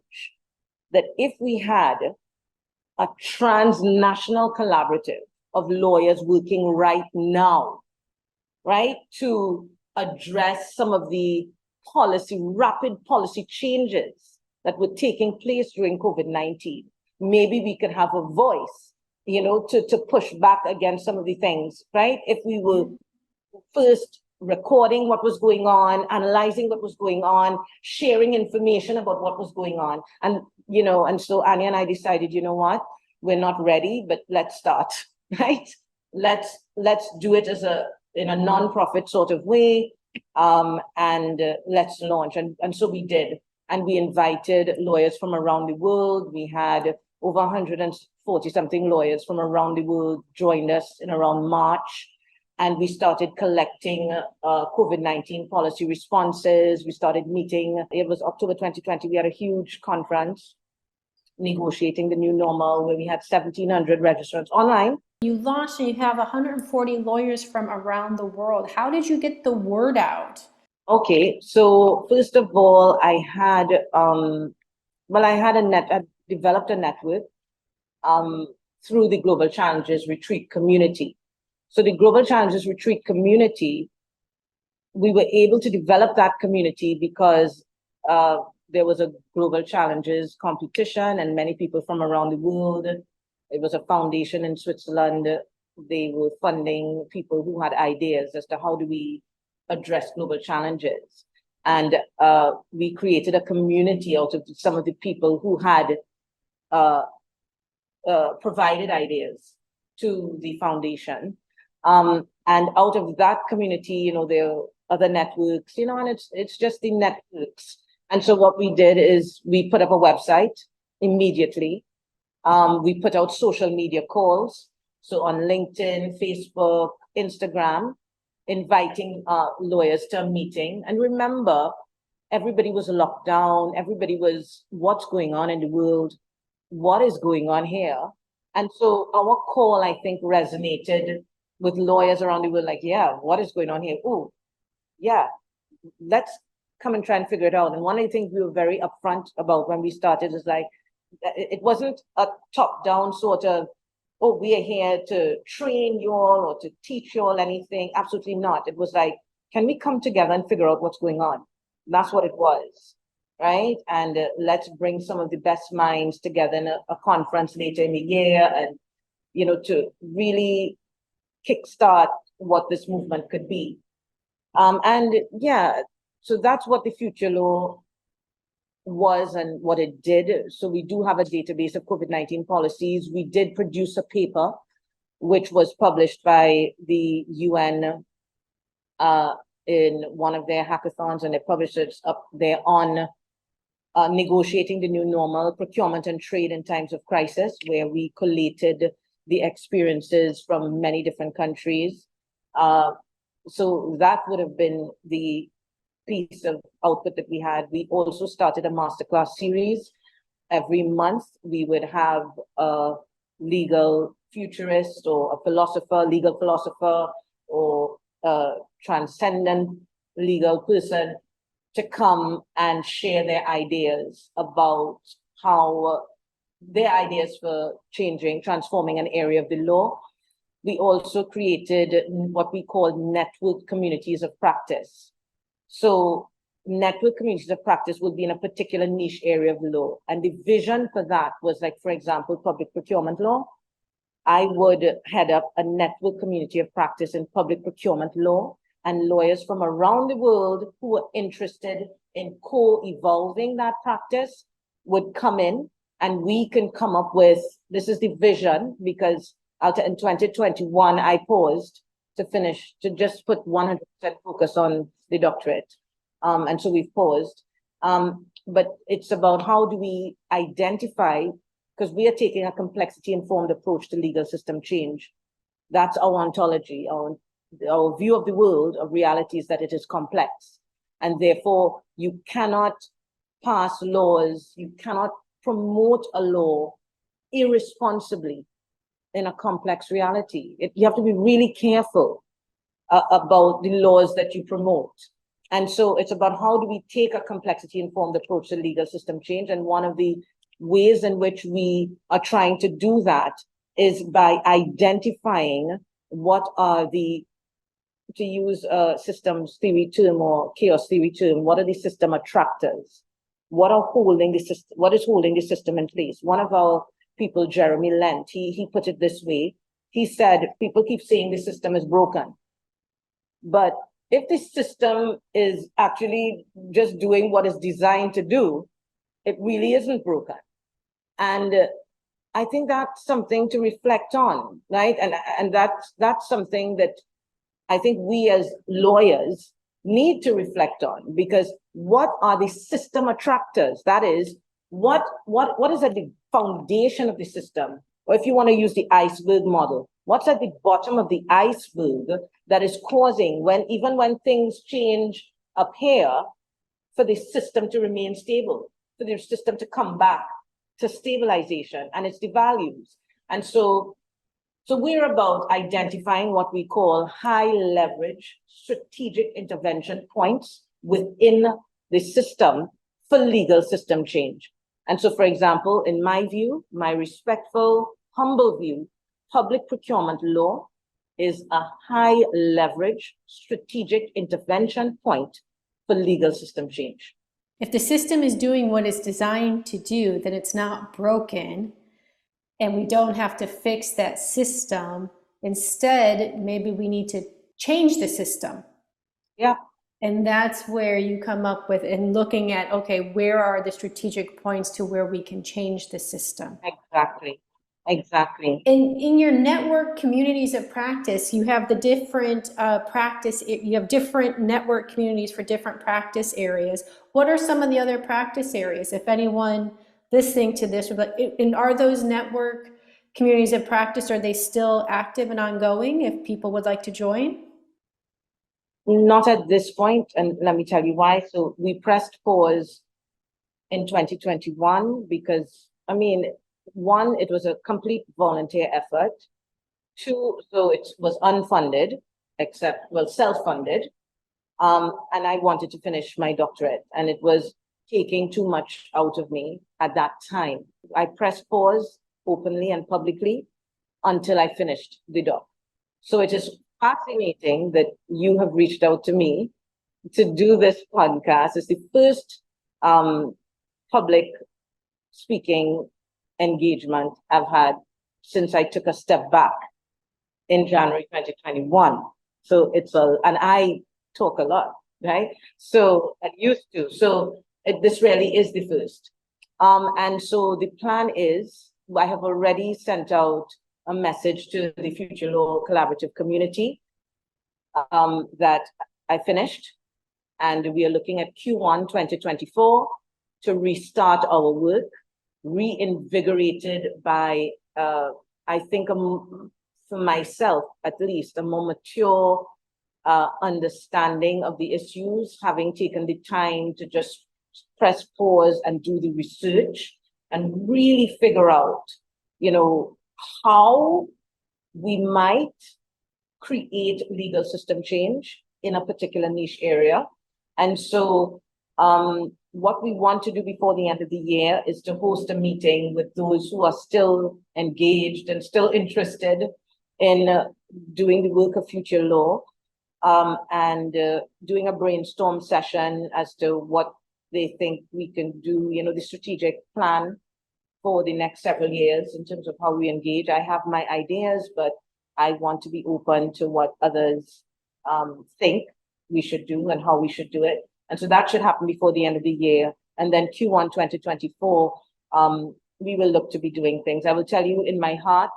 that if we had a transnational collaborative of lawyers working right now, right, to address some of the rapid policy changes that were taking place during COVID-19. Maybe we could have a voice, to push back against some of the things, right? If we were first recording what was going on, analyzing what was going on, sharing information about what was going on. And so Anya and I decided, you know what, we're not ready, but let's start, right? Let's do it in a non-profit sort of way, and let's launch. And so we did. And we invited lawyers from around the world. We had over 140 something lawyers from around the world joined us in around March. And we started collecting COVID-19 policy responses. We started meeting. It was October 2020. We had a huge conference, Negotiating the New Normal, where we had 1,700 registrants online. You launched and you have 140 lawyers from around the world. How did you get the word out? Okay, so first of all, I developed a network through the Global Challenges Retreat community. So the Global Challenges Retreat community, we were able to develop that community because there was a Global Challenges competition and many people from around the world. It was a foundation in Switzerland. They were funding people who had ideas as to how do we address global challenges. And we created a community out of some of the people who had provided ideas to the foundation. And out of that community, there are other networks, and it's just the networks. And so what we did is we put up a website immediately. We put out social media calls. So on LinkedIn, Facebook, Instagram, inviting lawyers to a meeting. And remember, everybody was locked down. Everybody was, what's going on in the world? What is going on here? And so our call, I think, resonated with lawyers around the world, like, yeah, what is going on here? Oh, yeah, let's come and try and figure it out. And one of the things we were very upfront about when we started is like, it wasn't a top-down sort of, oh, we are here to train you all or to teach you all anything. Absolutely not. It was like, can we come together and figure out what's going on? And that's what it was, right? And let's bring some of the best minds together in a conference later in the year and, to really kickstart what this movement could be. And yeah, so that's what the Future Law was and what it did. So we do have a database of COVID-19 policies. We did produce a paper, which was published by the UN in one of their hackathons, and they published it up there on negotiating the new normal, procurement and trade in times of crisis, where we collated the experiences from many different countries. So that would have been the piece of output that we had. We also started a masterclass series. Every month, we would have a legal futurist or a legal philosopher, or a transcendent legal person to come and share their ideas about how their ideas for transforming an area of the law. We also created what we call network communities of practice. So network communities of practice would be in a particular niche area of law. And the vision for that was, like, for example, public procurement law. I would head up a network community of practice in public procurement law, and lawyers from around the world who were interested in co-evolving that practice would come in, and we can come up with, this is the vision, because in 2021, I paused to just put 100% focus on the doctorate. And so we've paused. But it's about how do we identify, because we are taking a complexity-informed approach to legal system change. That's our ontology, our view of the world, of reality, is that it is complex. And therefore, you cannot pass laws, you cannot promote a law irresponsibly in a complex reality. You have to be really careful about the laws that you promote. And so it's about how do we take a complexity-informed approach to legal system change. And one of the ways in which we are trying to do that is by identifying what are the, to use a systems theory term or chaos theory term, what are the system attractors? What are holding the system? What is holding the system in place? One of our people, Jeremy Lent, he put it this way. He said, people keep saying the system is broken. But if the system is actually just doing what it's designed to do, it really isn't broken. And I think that's something to reflect on, right? And that's something that I think we as lawyers need to reflect on, because what are the system attractors? That is, what is at the foundation of the system? Or if you want to use the iceberg model, what's at the bottom of the iceberg that is causing, even when things change up here, for the system to remain stable, for the system to come back to stabilization, and it's the values. And so we're about identifying what we call high leverage strategic intervention points within the system for legal system change. And so, for example, in my view, my respectful, humble view, public procurement law is a high leverage strategic intervention point for legal system change. If the system is doing what it's designed to do, then it's not broken, and we don't have to fix that system. Instead, maybe we need to change the system. Yeah. And that's where you come up with, and looking at, okay, where are the strategic points to where we can change the system? Exactly. In your network communities of practice, you have the different you have different network communities for different practice areas. What are some of the other practice areas? If anyone listening to this, and are those network communities of practice, are they still active and ongoing if people would like to join? Not at this point, and let me tell you why. So we pressed pause in 2021 because, one, it was a complete volunteer effort. Two, so it was unfunded, self-funded. And I wanted to finish my doctorate, and it was taking too much out of me at that time. I pressed pause openly and publicly until I finished the doc. So it is fascinating that you have reached out to me to do this podcast. It's the first public speaking engagement I've had since I took a step back in January 2021. So and I talk a lot, right? So I used to. So this really is the first. And so the plan is, I have already sent out a message to the Future Law Collaborative community that I finished, and we are looking at Q1 2024 to restart our work, reinvigorated by, I think, for myself at least, a more mature understanding of the issues, having taken the time to just press pause and do the research and really figure out, how we might create legal system change in a particular niche area. And so what we want to do before the end of the year is to host a meeting with those who are still engaged and still interested in doing the work of future law, and doing a brainstorm session as to what they think we can do, the strategic plan for the next several years in terms of how we engage. I have my ideas, but I want to be open to what others think we should do and how we should do it. And so that should happen before the end of the year. And then Q1 2024, we will look to be doing things. I will tell you in my heart,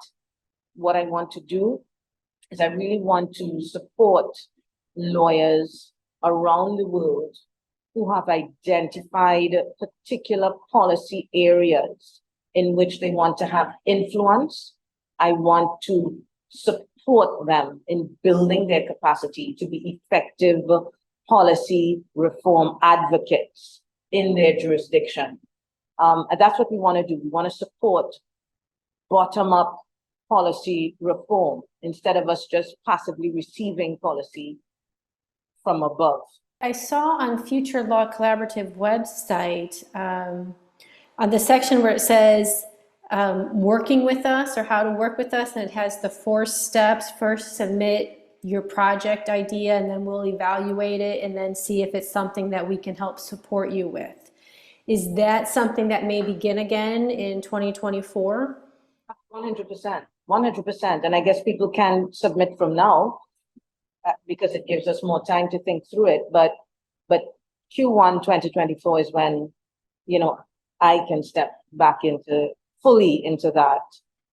what I want to do is I really want to support lawyers around the world who have identified particular policy areas in which they want to have influence. I want to support them in building their capacity to be effective policy reform advocates in their jurisdiction. And that's what we want to do. We want to support bottom-up policy reform instead of us just passively receiving policy from above. I saw on Future Law Collaborative website, on the section where it says working with us or how to work with us. And it has the 4 steps. First, submit your project idea, and then we'll evaluate it and then see if it's something that we can help support you with. Is that something that may begin again in 2024? 100%, 100%. And I guess people can submit from now because it gives us more time to think through it. But Q1 2024 is when, I can step back fully into that.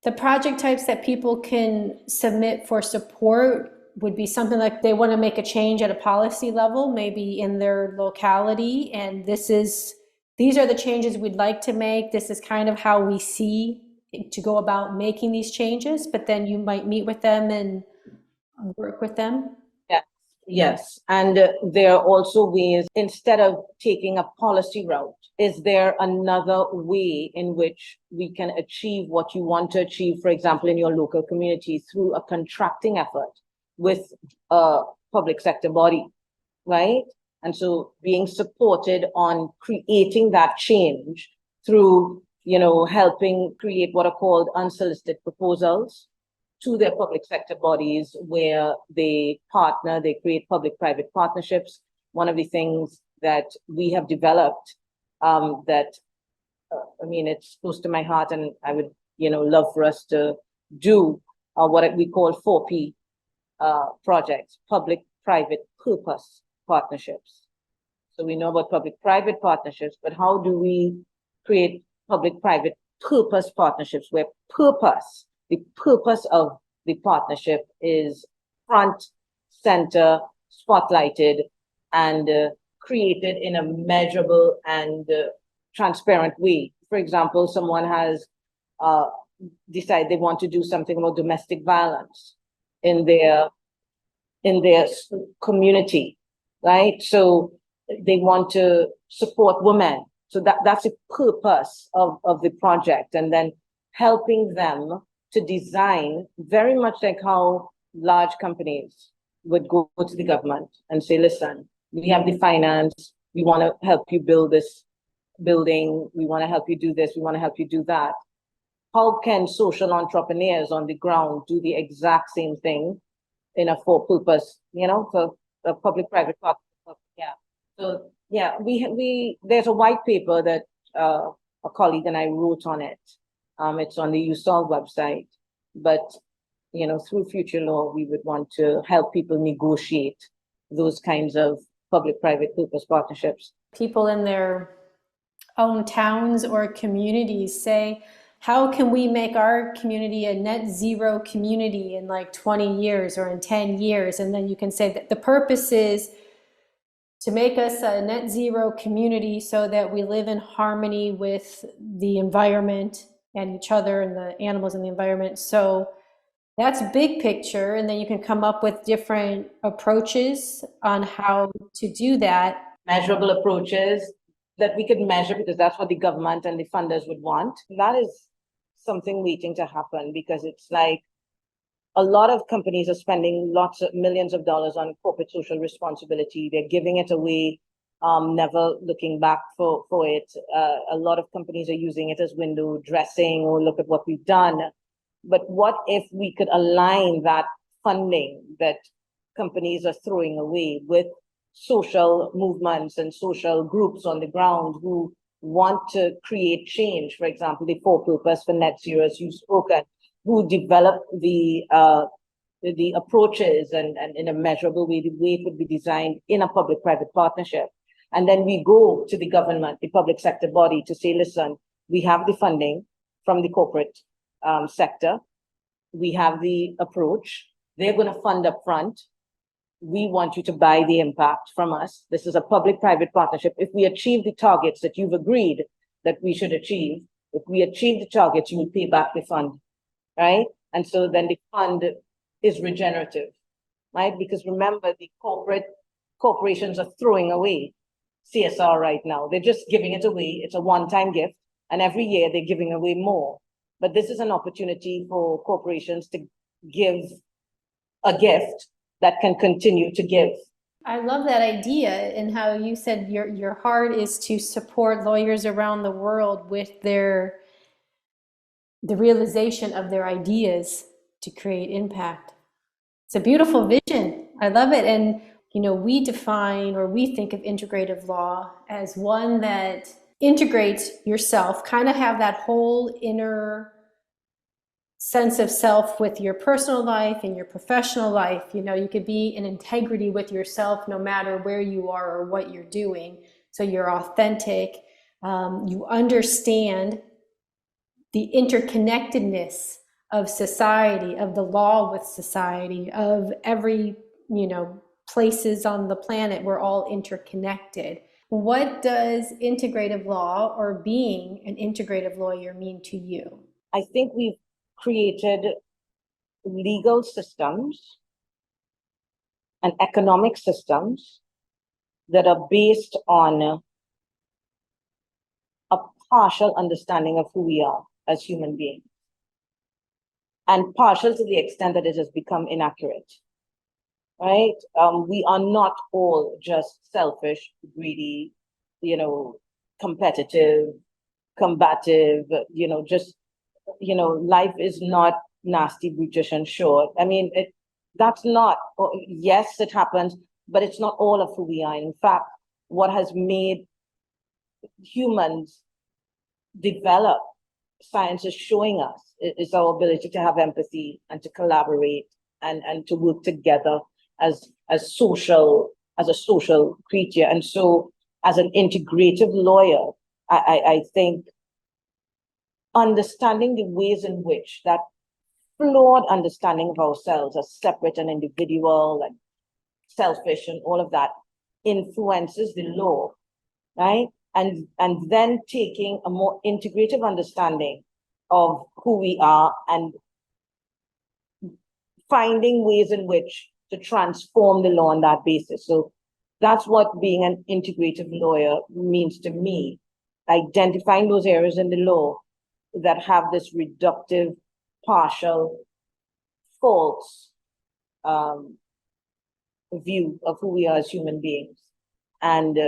The project types that people can submit for support would be something like they want to make a change at a policy level, maybe in their locality, and these are the changes we'd like to make. This is kind of how we see to go about making these changes, but then you might meet with them and work with them. Yes. And there are also ways, instead of taking a policy route, is there another way in which we can achieve what you want to achieve, for example, in your local community through a contracting effort with a public sector body, right? And so being supported on creating that change through, helping create what are called unsolicited proposals to their public sector bodies where they partner, they create public-private partnerships. One of the things that we have developed it's close to my heart, and I would, love for us to do what we call 4P projects, public-private purpose partnerships. So we know about public-private partnerships, but how do we create public-private purpose partnerships where the purpose of the partnership is front, center, spotlighted, and created in a measurable and transparent way. For example, someone has decided they want to do something about domestic violence in their community, right? So they want to support women. So that's the purpose of the project, and then helping them to design, very much like how large companies would go to the government and say, listen, we have the finance, we want to help you build this building, we want to help you do this, we want to help you do that. How can social entrepreneurs on the ground do the exact same thing in a for-purpose, for a public-private partnership? So there's a white paper that a colleague and I wrote on it. It's on the USOL website, but through future law, we would want to help people negotiate those kinds of public-private purpose partnerships. People in their own towns or communities say, how can we make our community a net zero community in like 20 years or in 10 years? And then you can say that the purpose is to make us a net zero community so that we live in harmony with the environment and each other and the animals in the environment. So that's big picture. And then you can come up with different approaches on how to do that. Measurable approaches that we could measure, because that's what the government and the funders would want. That is something waiting to happen, because it's like a lot of companies are spending lots of millions of dollars on corporate social responsibility. They're giving it away, never looking back for it. A lot of companies are using it as window dressing, or look at what we've done. But what if we could align that funding that companies are throwing away with social movements and social groups on the ground who want to create change? For example, the For Purpose for Net Zero, as you've spoken, who develop the approaches and in a measurable way, the way it would be designed in a public-private partnership. And then we go to the government, the public sector body, to say, listen, we have the funding from the corporate sector. We have the approach. They're going to fund up front. We want you to buy the impact from us. This is a public-private partnership. If we achieve the targets that you've agreed that we should achieve, if we achieve the targets, you will pay back the fund, right? And so then the fund is regenerative, right? Because remember, the corporations are throwing away CSR right now. They're just giving it away. It's a one-time gift, and every year they're giving away more. But this is an opportunity for corporations to give a gift that can continue to give. I love that idea, and how you said your heart is to support lawyers around the world with their the realization of their ideas to create impact. It's a beautiful vision. I love it. And, we define, or we think of integrative law as one that integrates yourself, kind of have that whole inner sense of self with your personal life and your professional life. You could be in integrity with yourself no matter where you are or what you're doing. So you're authentic. You understand the interconnectedness of society, of the law with society, of every, places on the planet. We're all interconnected. What does integrative law, or being an integrative lawyer, mean to you? I think we've created legal systems and economic systems that are based on a partial understanding of who we are as human beings, and partial to the extent that it has become inaccurate, right? We are not all just selfish, greedy, competitive, combative, life is not nasty, brutish, and short. I mean, that's not, yes, it happens, but it's not all of who we are. In fact, what has made humans develop, science is showing us, is our ability to have empathy and to collaborate and to work together as a social creature. And so as an integrative lawyer, I think understanding the ways in which that flawed understanding of ourselves as separate and individual and selfish and all of that influences the law, right? And then taking a more integrative understanding of who we are and finding ways in which to transform the law on that basis. So that's what being an integrative lawyer means to me, identifying those areas in the law that have this reductive, partial, false view of who we are as human beings, and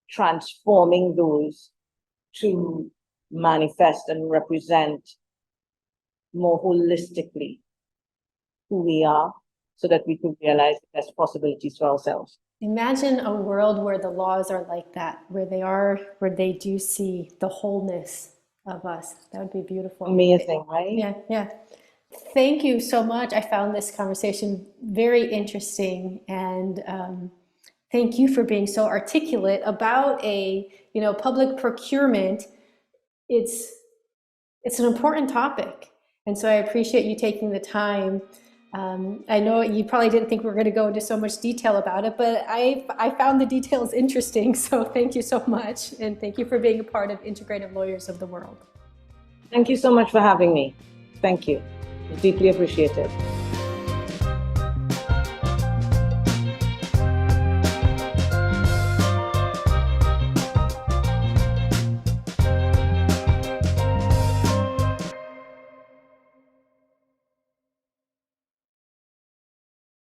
transforming those to manifest and represent more holistically who we are, so that we can realize the best possibilities for ourselves. Imagine a world where the laws are like that, where they do see the wholeness of us. That would be beautiful. Amazing, right? Yeah. Thank you so much. I found this conversation very interesting, and thank you for being so articulate about public procurement. It's an important topic, and so I appreciate you taking the time. I know you probably didn't think we were going to go into so much detail about it, but I found the details interesting. So thank you so much, and thank you for being a part of Integrative Lawyers of the World. Thank you so much for having me. Thank you. Deeply appreciated.